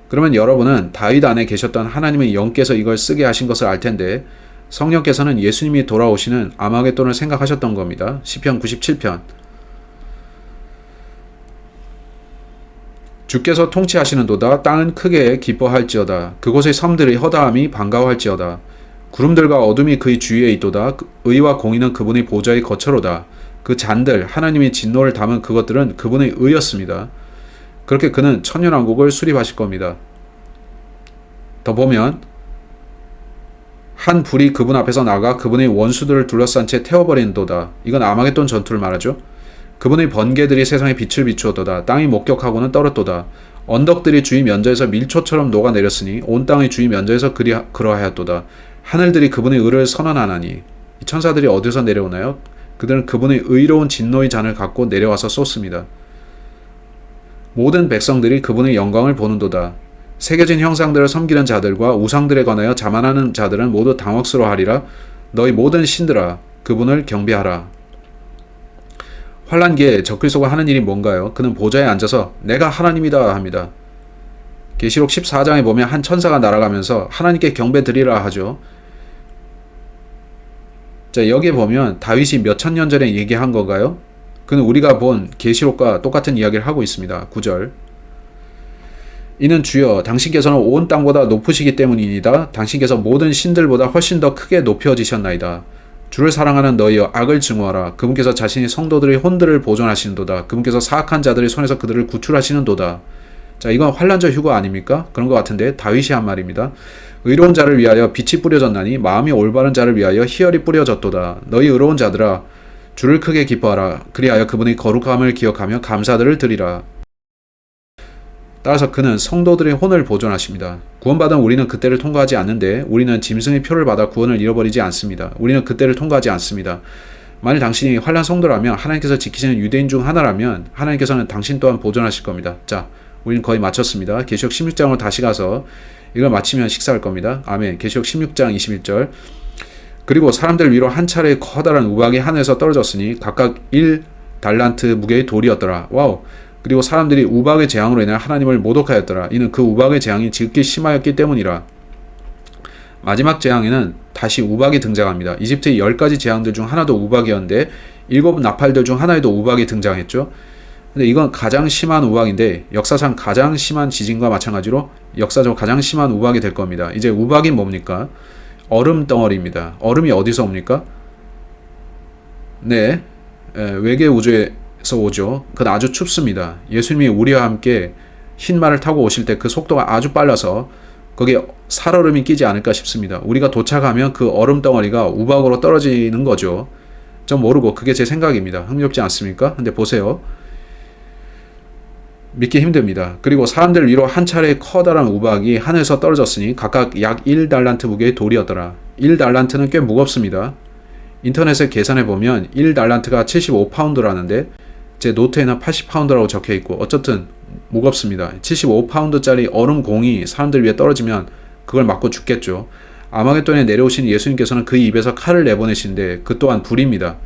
그러면 여러분은 다윗 안에 계셨던 하나님의 영께서 이걸 쓰게 하신 것을 알 텐데 성령께서는 예수님이 돌아오시는 아마겟돈을 생각하셨던 겁니다. 시편 97편. 주께서 통치하시는도다. 땅은 크게 기뻐할지어다. 그곳의 섬들의 허다함이 반가워할지어다. 구름들과 어둠이 그의 주위에 있도다. 의와 공의는 그분의 보좌의 거처로다. 그 잔들, 하나님의 진노를 담은 그것들은 그분의 의였습니다. 그렇게 그는 천년왕국을 수립하실 겁니다. 더 보면 한 불이 그분 앞에서 나가 그분의 원수들을 둘러싼 채 태워버린도다. 이건 아마겟돈 전투를 말하죠. 그분의 번개들이 세상에 빛을 비추었도다. 땅이 목격하고는 떨었도다. 언덕들이 주의 면저에서 밀초처럼 녹아내렸으니 온 땅의 주의 면저에서 그러하였도다. 하늘들이 그분의 의를 선언하나니. 이 천사들이 어디서 내려오나요? 그들은 그분의 의로운 진노의 잔을 갖고 내려와서 쏟습니다. 모든 백성들이 그분의 영광을 보는도다. 새겨진 형상들을 섬기는 자들과 우상들에 관하여 자만하는 자들은 모두 당혹스러워하리라. 너희 모든 신들아 그분을 경배하라. 환란기에 적그리스도가 하는 일이 뭔가요? 그는 보좌에 앉아서 내가 하나님이다 합니다. 계시록 14장에 보면 한 천사가 날아가면서 하나님께 경배드리라 하죠. 자, 여기에 보면 다윗이 몇 천 년 전에 얘기한 건가요? 그는 우리가 본 계시록과 똑같은 이야기를 하고 있습니다. 9절. 이는 주여 당신께서는 온 땅보다 높으시기 때문이니다. 당신께서 모든 신들보다 훨씬 더 크게 높여지셨나이다. 주를 사랑하는 너희여 악을 증오하라. 그분께서 자신이 성도들의 혼들을 보존하시는도다. 그분께서 사악한 자들의 손에서 그들을 구출하시는도다. 자, 이건 환란절 휴거 아닙니까? 그런 것 같은데 다윗이 한 말입니다. 의로운 자를 위하여 빛이 뿌려졌나니 마음이 올바른 자를 위하여 희열이 뿌려졌도다. 너희 의로운 자들아 주를 크게 기뻐하라. 그리하여 그분의 거룩함을 기억하며 감사들을 드리라. 따라서 그는 성도들의 혼을 보존하십니다. 구원받은 우리는 그때를 통과하지 않는데 우리는 짐승의 표를 받아 구원을 잃어버리지 않습니다. 우리는 그때를 통과하지 않습니다. 만일 당신이 환난 성도라면, 하나님께서 지키시는 유대인 중 하나라면 하나님께서는 당신 또한 보존하실 겁니다. 자, 우리는 거의 마쳤습니다. 계시록 16장으로 다시 가서 이걸 마치면 식사할 겁니다. 아멘. 계시록 16장 21절. 그리고 사람들 위로 한 차례 커다란 우박이 하늘에서 떨어졌으니 각각 1달란트 무게의 돌이었더라. 와우. 그리고 사람들이 우박의 재앙으로 인해 하나님을 모독하였더라. 이는 그 우박의 재앙이 지극히 심하였기 때문이라. 마지막 재앙에는 다시 우박이 등장합니다. 이집트의 10가지 재앙들 중 하나도 우박이었는데 7 나팔들 중 하나에도 우박이 등장했죠. 근데 이건 가장 심한 우박인데 역사상 가장 심한 지진과 마찬가지로 역사적으로 가장 심한 우박이 될 겁니다. 이제 우박이 뭡니까? 얼음 덩어리입니다. 얼음이 어디서 옵니까? 네, 외계 우주에서 오죠. 그건 아주 춥습니다. 예수님이 우리와 함께 흰 말을 타고 오실 때 그 속도가 아주 빨라서 거기에 살얼음이 끼지 않을까 싶습니다. 우리가 도착하면 그 얼음 덩어리가 우박으로 떨어지는 거죠. 전 모르고 그게 제 생각입니다. 흥미롭지 않습니까? 근데 보세요. 믿기 힘듭니다. 그리고 사람들 위로 한 차례 커다란 우박이 하늘에서 떨어졌으니 각각 약 1달란트 무게의 돌이었더라. 1달란트는 꽤 무겁습니다. 인터넷에 계산해보면 1달란트가 75파운드라는데 제 노트에는 80파운드라고 적혀있고 어쨌든 무겁습니다. 75파운드짜리 얼음 공이 사람들 위에 떨어지면 그걸 맞고 죽겠죠. 아마겟돈에 내려오신 예수님께서는 그 입에서 칼을 내보내시는데 그 또한 불입니다.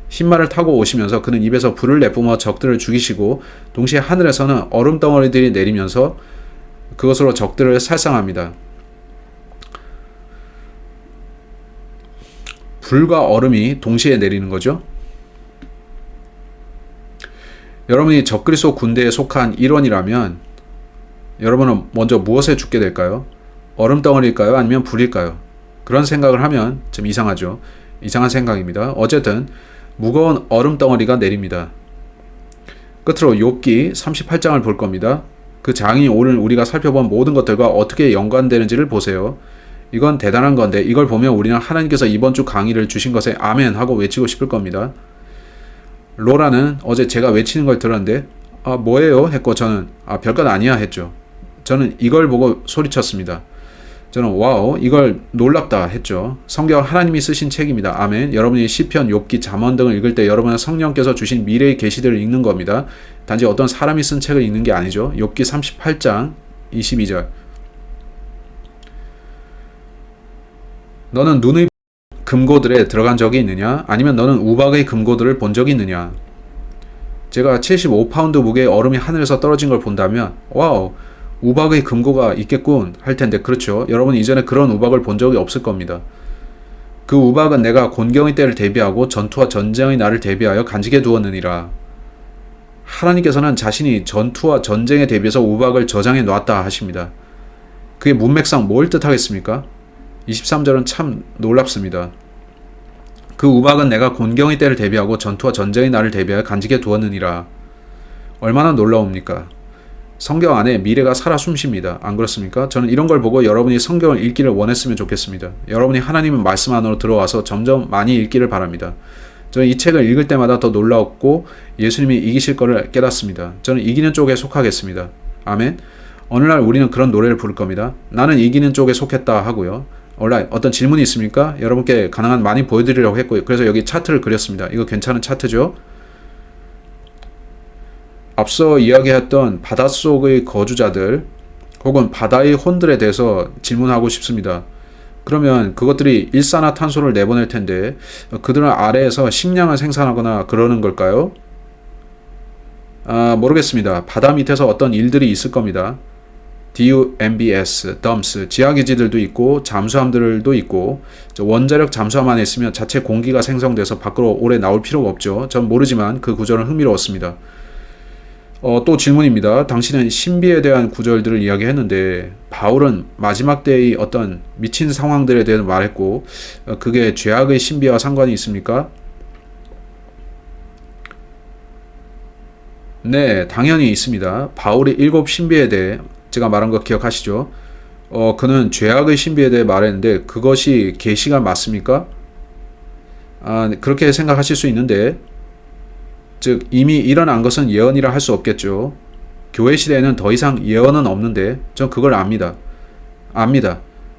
흰말을 타고 오시면서 그는 입에서 불을 내뿜어 적들을 죽이시고 동시에 하늘에서는 얼음 덩어리들이 내리면서 그것으로 적들을 살상합니다. 불과 얼음이 동시에 내리는 거죠. 여러분이 적그리스도 군대에 속한 일원이라면 여러분은 먼저 무엇에 죽게 될까요? 얼음 덩어리일까요? 아니면 불일까요? 그런 생각을 하면 좀 이상하죠. 이상한 생각입니다. 어쨌든 무거운 얼음 덩어리가 내립니다. 끝으로 욥기 38장을 볼 겁니다. 그 장이 오늘 우리가 살펴본 모든 것들과 어떻게 연관되는지를 보세요. 이건 대단한 건데 이걸 보면 우리는 하나님께서 이번 주 강의를 주신 것에 아멘 하고 외치고 싶을 겁니다. 로라는 어제 제가 외치는 걸 들었는데 뭐예요? 했고 저는 별것 아니야 했죠. 저는 이걸 보고 소리쳤습니다. 저는 와우 이걸 놀랍다 했죠. 성경 하나님이 쓰신 책입니다. 아멘. 여러분이 시편, 욥기, 잠언 등을 읽을 때 여러분은 성령께서 주신 미래의 계시들을 읽는 겁니다. 단지 어떤 사람이 쓴 책을 읽는 게 아니죠. 욥기 38장 22절. 너는 눈의 금고들에 들어간 적이 있느냐? 아니면 너는 우박의 금고들을 본 적이 있느냐? 제가 75파운드 무게의 얼음이 하늘에서 떨어진 걸 본다면 와우 우박의 금고가 있겠군 할 텐데 그렇죠. 여러분 이전에 그런 우박을 본 적이 없을 겁니다. 그 우박은 내가 곤경의 때를 대비하고 전투와 전쟁의 날을 대비하여 간직해 두었느니라. 하나님께서는 자신이 전투와 전쟁에 대비해서 우박을 저장해 놨다 하십니다. 그게 문맥상 뭘 뜻하겠습니까? 23절은 참 놀랍습니다. 그 우박은 내가 곤경의 때를 대비하고 전투와 전쟁의 날을 대비하여 간직해 두었느니라. 얼마나 놀라웁니까? 성경 안에 미래가 살아 숨쉽니다. 안 그렇습니까? 저는 이런 걸 보고 여러분이 성경을 읽기를 원했으면 좋겠습니다. 여러분이 하나님의 말씀 안으로 들어와서 점점 많이 읽기를 바랍니다. 저는 이 책을 읽을 때마다 더 놀라웠고 예수님이 이기실 것을 깨닫습니다. 저는 이기는 쪽에 속하겠습니다. 아멘. 어느 날 우리는 그런 노래를 부를 겁니다. 나는 이기는 쪽에 속했다 하고요. 온라인 어떤 질문이 있습니까? 여러분께 가능한 많이 보여드리려고 했고요. 그래서 여기 차트를 그렸습니다. 이거 괜찮은 차트죠? 앞서 이야기했던 바닷속의 거주자들 혹은 바다의 혼들에 대해서 질문하고 싶습니다. 그러면 그것들이 일산화탄소를 내보낼 텐데 그들은 아래에서 식량을 생산하거나 그러는 걸까요? 모르겠습니다. 바다 밑에서 어떤 일들이 있을 겁니다. DUMBS, DUMS, 지하기지들도 있고 잠수함들도 있고 원자력 잠수함 안에 있으면 자체 공기가 생성돼서 밖으로 오래 나올 필요가 없죠. 전 모르지만 그 구절은 흥미로웠습니다. 또 질문입니다. 당신은 신비에 대한 구절들을 이야기했는데 바울은 마지막 때의 어떤 미친 상황들에 대해 말했고 그게 죄악의 신비와 상관이 있습니까? 네, 당연히 있습니다. 바울이 7 신비에 대해 제가 말한 거 기억하시죠? 그는 죄악의 신비에 대해 말했는데 그것이 계시가 맞습니까? 그렇게 생각하실 수 있는데, 즉 이미 일어난 것은 예언이라 할 수 없겠죠. 교회 시대에는 더 이상 예언은 없는데 전 그걸 압니다.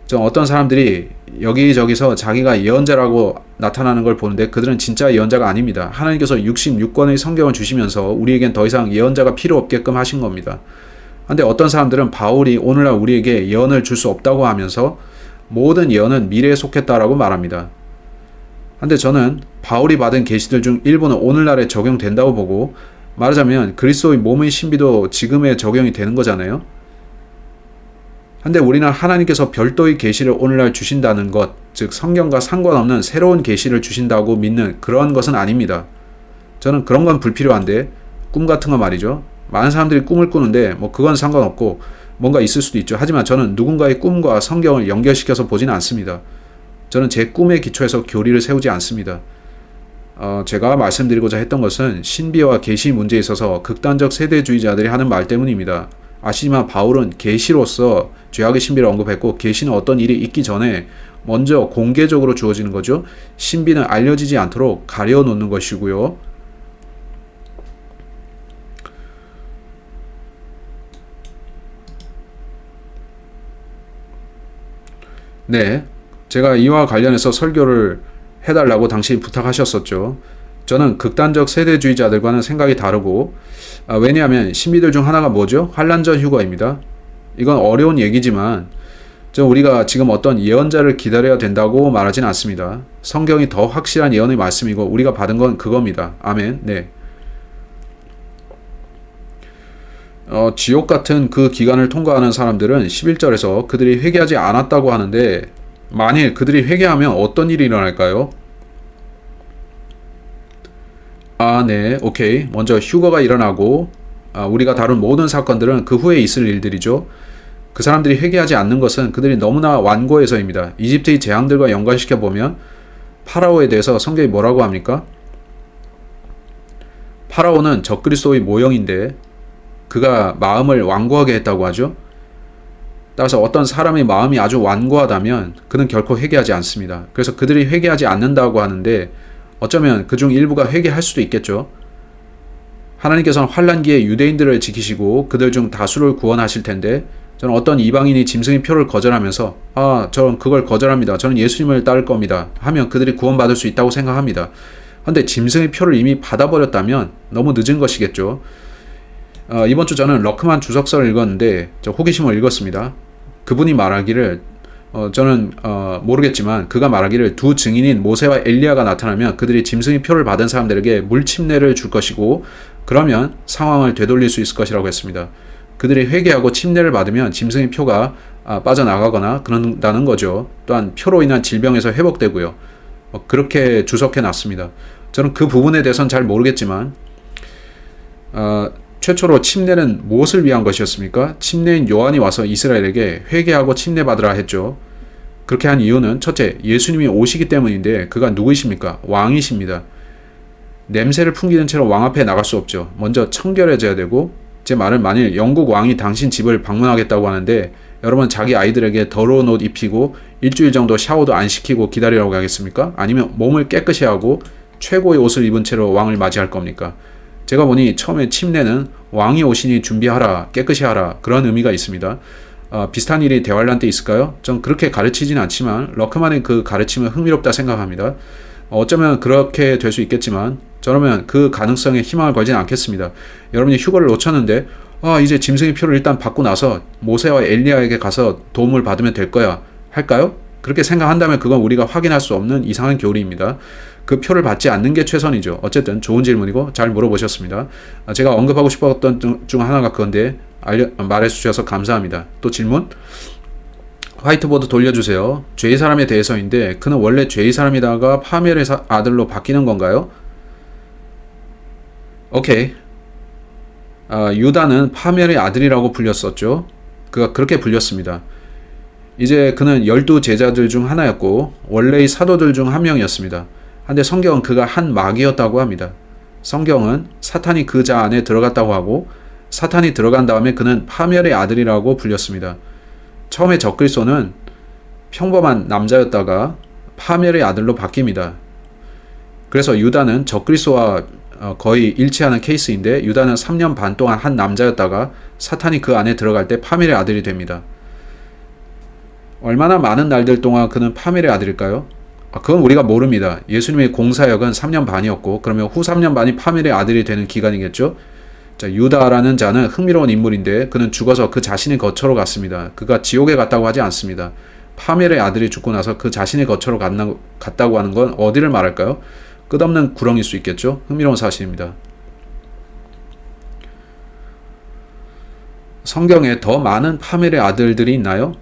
전 어떤 사람들이 여기저기서 자기가 예언자라고 나타나는 걸 보는데 그들은 진짜 예언자가 아닙니다. 하나님께서 66권의 성경을 주시면서 우리에겐 더 이상 예언자가 필요 없게끔 하신 겁니다. 근데 어떤 사람들은 바울이 오늘날 우리에게 예언을 줄 수 없다고 하면서 모든 예언은 미래에 속했다라고 말합니다. 근데 저는 바울이 받은 계시들 중 일부는 오늘날에 적용된다고 보고, 말하자면 그리스도의 몸의 신비도 지금에 적용이 되는 거잖아요. 근데 우리는 하나님께서 별도의 계시를 오늘날 주신다는 것, 즉 성경과 상관없는 새로운 계시를 주신다고 믿는 그런 것은 아닙니다. 저는 그런 건 불필요한데, 꿈 같은 거 말이죠. 많은 사람들이 꿈을 꾸는데 뭐 그건 상관없고 뭔가 있을 수도 있죠. 하지만 저는 누군가의 꿈과 성경을 연결시켜서 보지는 않습니다. 저는 제 꿈의 기초에서 교리를 세우지 않습니다. 제가 말씀드리고자 했던 것은 신비와 계시 문제에 있어서 극단적 세대주의자들이 하는 말 때문입니다. 아시지만 바울은 계시로서 죄악의 신비를 언급했고, 계시는 어떤 일이 있기 전에 먼저 공개적으로 주어지는 거죠. 신비는 알려지지 않도록 가려놓는 것이고요. 네, 제가 이와 관련해서 설교를 해달라고 당시 부탁하셨었죠. 저는 극단적 세대주의자들과는 생각이 다르고, 왜냐하면 신비들 중 하나가 뭐죠? 환란전 휴거입니다. 이건 어려운 얘기지만 우리가 지금 어떤 예언자를 기다려야 된다고 말하진 않습니다. 성경이 더 확실한 예언의 말씀이고 우리가 받은 건 그겁니다. 아멘. 네. 지옥 같은 그 기간을 통과하는 사람들은 11절에서 그들이 회개하지 않았다고 하는데, 만일 그들이 회개하면 어떤 일이 일어날까요? 네, 오케이. 먼저 휴거가 일어나고, 우리가 다룬 모든 사건들은 그 후에 있을 일들이죠. 그 사람들이 회개하지 않는 것은 그들이 너무나 완고해서입니다. 이집트의 재앙들과 연관시켜 보면 파라오에 대해서 성경이 뭐라고 합니까? 파라오는 적그리스도의 모형인데 그가 마음을 완고하게 했다고 하죠. 따라서 어떤 사람의 마음이 아주 완고하다면 그는 결코 회개하지 않습니다. 그래서 그들이 회개하지 않는다고 하는데, 어쩌면 그중 일부가 회개할 수도 있겠죠. 하나님께서는 환란기에 유대인들을 지키시고 그들 중 다수를 구원하실 텐데, 저는 어떤 이방인이 짐승의 표를 거절하면서 저는 그걸 거절합니다. 저는 예수님을 따를 겁니다. 하면 그들이 구원받을 수 있다고 생각합니다. 그런데 짐승의 표를 이미 받아버렸다면 너무 늦은 것이겠죠. 이번 주 저는 러크만 주석서를 읽었는데 호기심을 읽었습니다. 그분이 말하기를, 저는 모르겠지만 그가 말하기를 두 증인인 모세와 엘리야가 나타나면 그들이 짐승의 표를 받은 사람들에게 물침례를 줄 것이고, 그러면 상황을 되돌릴 수 있을 것이라고 했습니다. 그들이 회개하고 침례를 받으면 짐승의 표가 빠져나가거나 그런다는 거죠. 또한 표로 인한 질병에서 회복되고요. 그렇게 주석해 놨습니다. 저는 그 부분에 대해서는 잘 모르겠지만, 최초로 침례는 무엇을 위한 것이었습니까? 침례인 요한이 와서 이스라엘에게 회개하고 침례 받으라 했죠. 그렇게 한 이유는 첫째, 예수님이 오시기 때문인데 그가 누구이십니까? 왕이십니다. 냄새를 풍기는 채로 왕 앞에 나갈 수 없죠. 먼저 청결해져야 되고, 제 말은 만일 영국 왕이 당신 집을 방문하겠다고 하는데 여러분 자기 아이들에게 더러운 옷 입히고 일주일 정도 샤워도 안 시키고 기다리라고 하겠습니까? 아니면 몸을 깨끗이 하고 최고의 옷을 입은 채로 왕을 맞이할 겁니까? 제가 보니 처음에 침례는 왕이 오시니 준비하라, 깨끗이 하라, 그런 의미가 있습니다. 비슷한 일이 대환란 때 있을까요? 전 그렇게 가르치진 않지만 러크만의 그 가르침은 흥미롭다 생각합니다. 어쩌면 그렇게 될 수 있겠지만 저라면 그 가능성에 희망을 걸지는 않겠습니다. 여러분이 휴거를 놓쳤는데 이제 짐승의 표를 일단 받고 나서 모세와 엘리야에게 가서 도움을 받으면 될 거야 할까요? 그렇게 생각한다면 그건 우리가 확인할 수 없는 이상한 교리입니다. 그 표를 받지 않는 게 최선이죠. 어쨌든 좋은 질문이고 잘 물어보셨습니다. 제가 언급하고 싶었던 중 하나가 그건데 말해주셔서 감사합니다. 또 질문? 화이트보드 돌려주세요. 죄의 사람에 대해서인데 그는 원래 죄의 사람이다가 파멸의 아들로 바뀌는 건가요? 오케이. 유다는 파멸의 아들이라고 불렸었죠. 그가 그렇게 불렸습니다. 이제 그는 12 제자들 중 하나였고 원래의 사도들 중 한 명이었습니다. 한데 성경은 그가 한 마귀였다고 합니다. 성경은 사탄이 그 자 안에 들어갔다고 하고 사탄이 들어간 다음에 그는 파멸의 아들이라고 불렸습니다. 처음에 적그리스도는 평범한 남자였다가 파멸의 아들로 바뀝니다. 그래서 유다는 적그리스도와 거의 일치하는 케이스인데 유다는 3년 반 동안 한 남자였다가 사탄이 그 안에 들어갈 때 파멸의 아들이 됩니다. 얼마나 많은 날들 동안 그는 파멸의 아들일까요? 그건 우리가 모릅니다. 예수님의 공사역은 3년 반이었고 그러면 후 3년 반이 파멸의 아들이 되는 기간이겠죠. 자, 유다라는 자는 흥미로운 인물인데 그는 죽어서 그 자신의 거처로 갔습니다. 그가 지옥에 갔다고 하지 않습니다. 파멸의 아들이 죽고 나서 그 자신의 거처로 갔다고 하는 건 어디를 말할까요? 끝없는 구렁일 수 있겠죠. 흥미로운 사실입니다. 성경에 더 많은 파멸의 아들들이 있나요?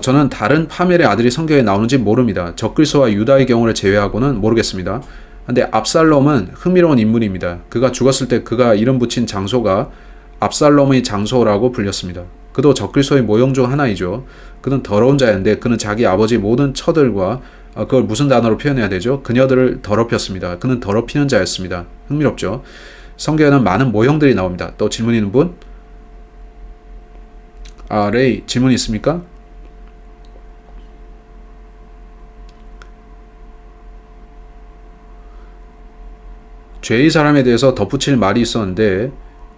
저는 다른 파멸의 아들이 성경에 나오는지 모릅니다. 적그리스도와 유다의 경우를 제외하고는 모르겠습니다. 근데 압살롬은 흥미로운 인물입니다. 그가 죽었을 때 그가 이름 붙인 장소가 압살롬의 장소라고 불렸습니다. 그도 적그리스도의 모형 중 하나이죠. 그는 더러운 자였는데 그는 자기 아버지 모든 처들과 그걸 무슨 단어로 표현해야 되죠? 그녀들을 더럽혔습니다. 그는 더럽히는 자였습니다. 흥미롭죠? 성경에는 많은 모형들이 나옵니다. 또 질문 있는 분? 레이 질문 있습니까? 죄의 사람에 대해서 덧붙일 말이 있었는데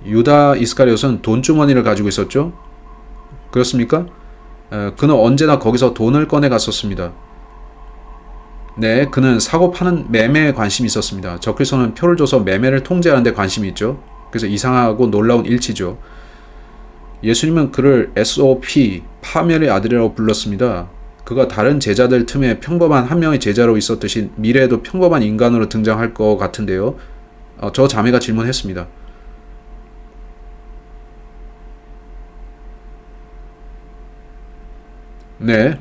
유다 이스카리ot은 돈주머니를 가지고 있었죠? 그렇습니까? 그는 언제나 거기서 돈을 꺼내 갔었습니다. 네, 그는 사고 파는 매매에 관심이 있었습니다. 적그리스도는 표를 줘서 매매를 통제하는 데 관심이 있죠. 그래서 이상하고 놀라운 일치죠. 예수님은 그를 SOP, 파멸의 아들이라고 불렀습니다. 그가 다른 제자들 틈에 평범한 한 명의 제자로 있었듯이 미래에도 평범한 인간으로 등장할 것 같은데요. 저 자매가 질문했습니다. 네,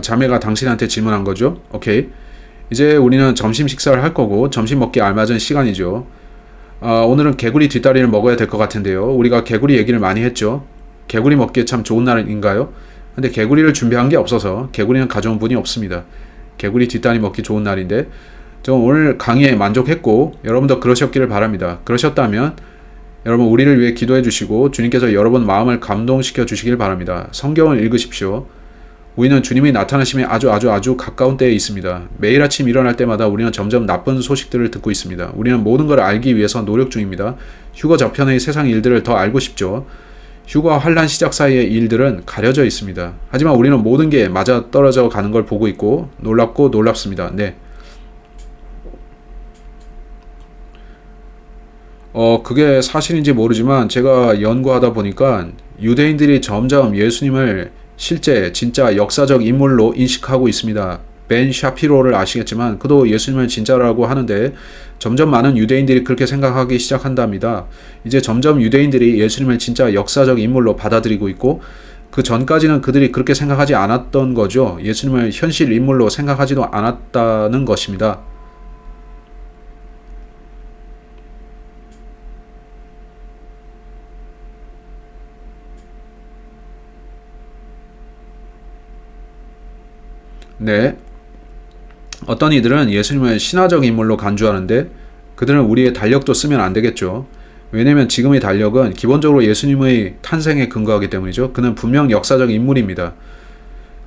자매가 당신한테 질문한 거죠? 오케이. 이제 우리는 점심 식사를 할 거고 점심 먹기 알맞은 시간이죠. 오늘은 개구리 뒷다리를 먹어야 될 것 같은데요. 우리가 개구리 얘기를 많이 했죠. 개구리 먹기에 참 좋은 날인가요? 근데 개구리를 준비한 게 없어서 개구리는 가져온 분이 없습니다. 개구리 뒷다리 먹기 좋은 날인데 저 오늘 강의에 만족했고 여러분도 그러셨기를 바랍니다. 그러셨다면 여러분 우리를 위해 기도해 주시고 주님께서 여러분 마음을 감동시켜 주시길 바랍니다. 성경을 읽으십시오. 우리는 주님이 나타나심에 아주 가까운 때에 있습니다. 매일 아침 일어날 때마다 우리는 점점 나쁜 소식들을 듣고 있습니다. 우리는 모든 걸 알기 위해서 노력 중입니다. 휴거 저편의 세상 일들을 더 알고 싶죠. 휴거와 환란 시작 사이의 일들은 가려져 있습니다. 하지만 우리는 모든 게 맞아 떨어져 가는 걸 보고 있고 놀랍고 놀랍습니다. 네. 그게 사실인지 모르지만 제가 연구하다 보니까 유대인들이 점점 예수님을 실제 진짜 역사적 인물로 인식하고 있습니다. 벤 샤피로를 아시겠지만 그도 예수님을 진짜라고 하는데 점점 많은 유대인들이 그렇게 생각하기 시작한답니다. 이제 점점 유대인들이 예수님을 진짜 역사적 인물로 받아들이고 있고 그 전까지는 그들이 그렇게 생각하지 않았던 거죠. 예수님을 현실 인물로 생각하지도 않았다는 것입니다. 네. 어떤 이들은 예수님을 신화적 인물로 간주하는데 그들은 우리의 달력도 쓰면 안 되겠죠. 왜냐면 지금의 달력은 기본적으로 예수님의 탄생에 근거하기 때문이죠. 그는 분명 역사적 인물입니다.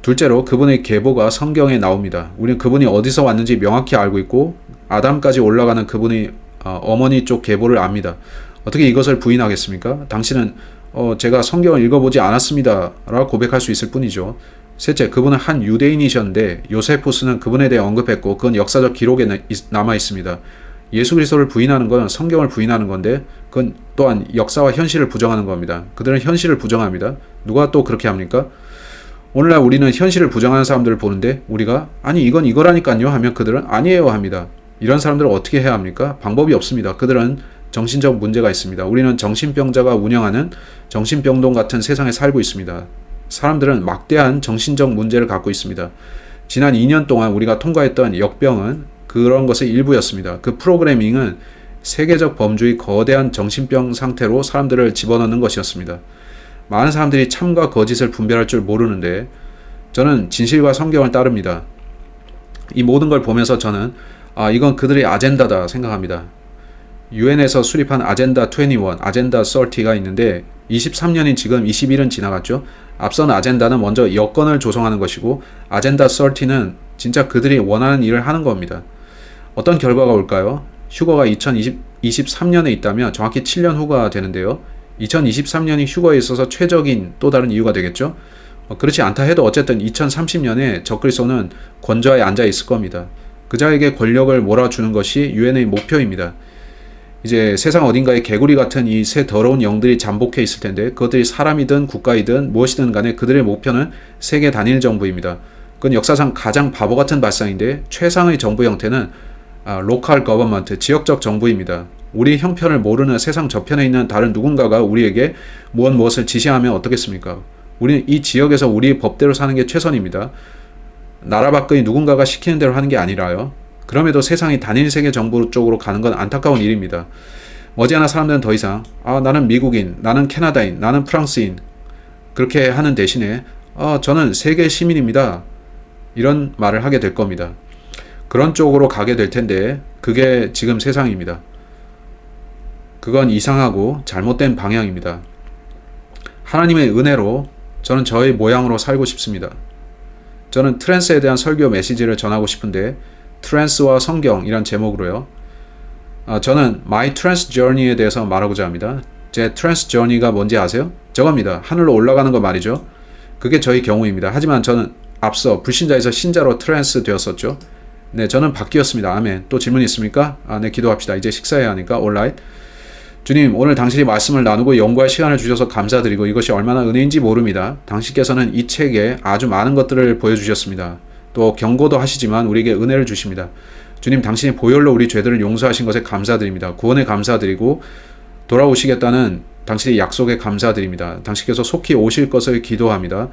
둘째로 그분의 계보가 성경에 나옵니다. 우리는 그분이 어디서 왔는지 명확히 알고 있고 아담까지 올라가는 그분의 어머니 쪽 계보를 압니다. 어떻게 이것을 부인하겠습니까? 당신은 제가 성경을 읽어보지 않았습니다 라고 고백할 수 있을 뿐이죠. 셋째, 그분은 한 유대인이셨는데 요세푸스는 그분에 대해 언급했고 그건 역사적 기록에 남아 있습니다. 예수 그리스도를 부인하는 건 성경을 부인하는 건데 그건 또한 역사와 현실을 부정하는 겁니다. 그들은 현실을 부정합니다. 누가 또 그렇게 합니까? 오늘날 우리는 현실을 부정하는 사람들을 보는데 우리가 아니 이건 이거라니까요 하면 그들은 아니에요 합니다. 이런 사람들을 어떻게 해야 합니까? 방법이 없습니다. 그들은 정신적 문제가 있습니다. 우리는 정신병자가 운영하는 정신병동 같은 세상에 살고 있습니다. 사람들은 막대한 정신적 문제를 갖고 있습니다. 지난 2년 동안 우리가 통과했던 역병은 그런 것의 일부였습니다. 그 프로그래밍은 세계적 범주의 거대한 정신병 상태로 사람들을 집어넣는 것이었습니다. 많은 사람들이 참과 거짓을 분별할 줄 모르는데 저는 진실과 성경을 따릅니다. 이 모든 걸 보면서 저는 이건 그들의 아젠다다 생각합니다. UN에서 수립한 아젠다 21, 아젠다 30가 있는데 23년인 지금 20일은 지나갔죠. 앞선 아젠다는 먼저 여건을 조성하는 것이고 아젠다 30는 진짜 그들이 원하는 일을 하는 겁니다. 어떤 결과가 올까요? 휴거가 2023년에 있다면 정확히 7년 후가 되는데요. 2023년이 휴거에 있어서 최적인 또 다른 이유가 되겠죠. 그렇지 않다 해도 어쨌든 2030년에 적그리스도는 권좌에 앉아 있을 겁니다. 그자에게 권력을 몰아주는 것이 유엔의 목표입니다. 이제 세상 어딘가에 개구리 같은 이 새 더러운 영들이 잠복해 있을 텐데 그것들이 사람이든 국가이든 무엇이든 간에 그들의 목표는 세계 단일 정부입니다. 그건 역사상 가장 바보 같은 발상인데 최상의 정부 형태는 로컬 거버먼트, 지역적 정부입니다. 우리 형편을 모르는 세상 저편에 있는 다른 누군가가 우리에게 무엇을 지시하면 어떻겠습니까? 우리는 이 지역에서 우리 법대로 사는 게 최선입니다. 나라 밖의 누군가가 시키는 대로 하는 게 아니라요. 그럼에도 세상이 단일 세계 정부 쪽으로 가는 건 안타까운 일입니다. 머지않아 사람들은 더 이상 나는 미국인, 나는 캐나다인, 나는 프랑스인 그렇게 하는 대신에 저는 세계 시민입니다. 이런 말을 하게 될 겁니다. 그런 쪽으로 가게 될 텐데 그게 지금 세상입니다. 그건 이상하고 잘못된 방향입니다. 하나님의 은혜로 저는 저의 모양으로 살고 싶습니다. 저는 트랜스에 대한 설교 메시지를 전하고 싶은데 트랜스와 성경이란 제목으로요. 저는 My Trans Journey에 대해서 말하고자 합니다. 제 트랜스 저니가 뭔지 아세요? 저겁니다. 하늘로 올라가는 거 말이죠. 그게 저희 경우입니다. 하지만 저는 앞서 불신자에서 신자로 트랜스 되었었죠. 네, 저는 바뀌었습니다. 아멘. 또 질문 있습니까? 네, 기도합시다. 이제 식사해야 하니까. alright. 주님, 오늘 당신이 말씀을 나누고 연구할 시간을 주셔서 감사드리고 이것이 얼마나 은혜인지 모릅니다. 당신께서는 이 책에 아주 많은 것들을 보여주셨습니다. 또 경고도 하시지만 우리에게 은혜를 주십니다. 주님, 당신이 보혈로 우리 죄들을 용서하신 것에 감사드립니다. 구원에 감사드리고 돌아오시겠다는 당신의 약속에 감사드립니다. 당신께서 속히 오실 것을 기도합니다.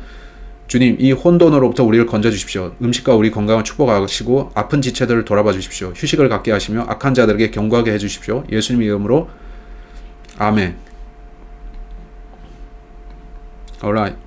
주님, 이 혼돈으로부터 우리를 건져주십시오. 음식과 우리 건강을 축복하시고 아픈 지체들을 돌아봐 주십시오. 휴식을 갖게 하시며 악한 자들에게 경고하게 해주십시오. 예수님 이름으로 아멘. Alright.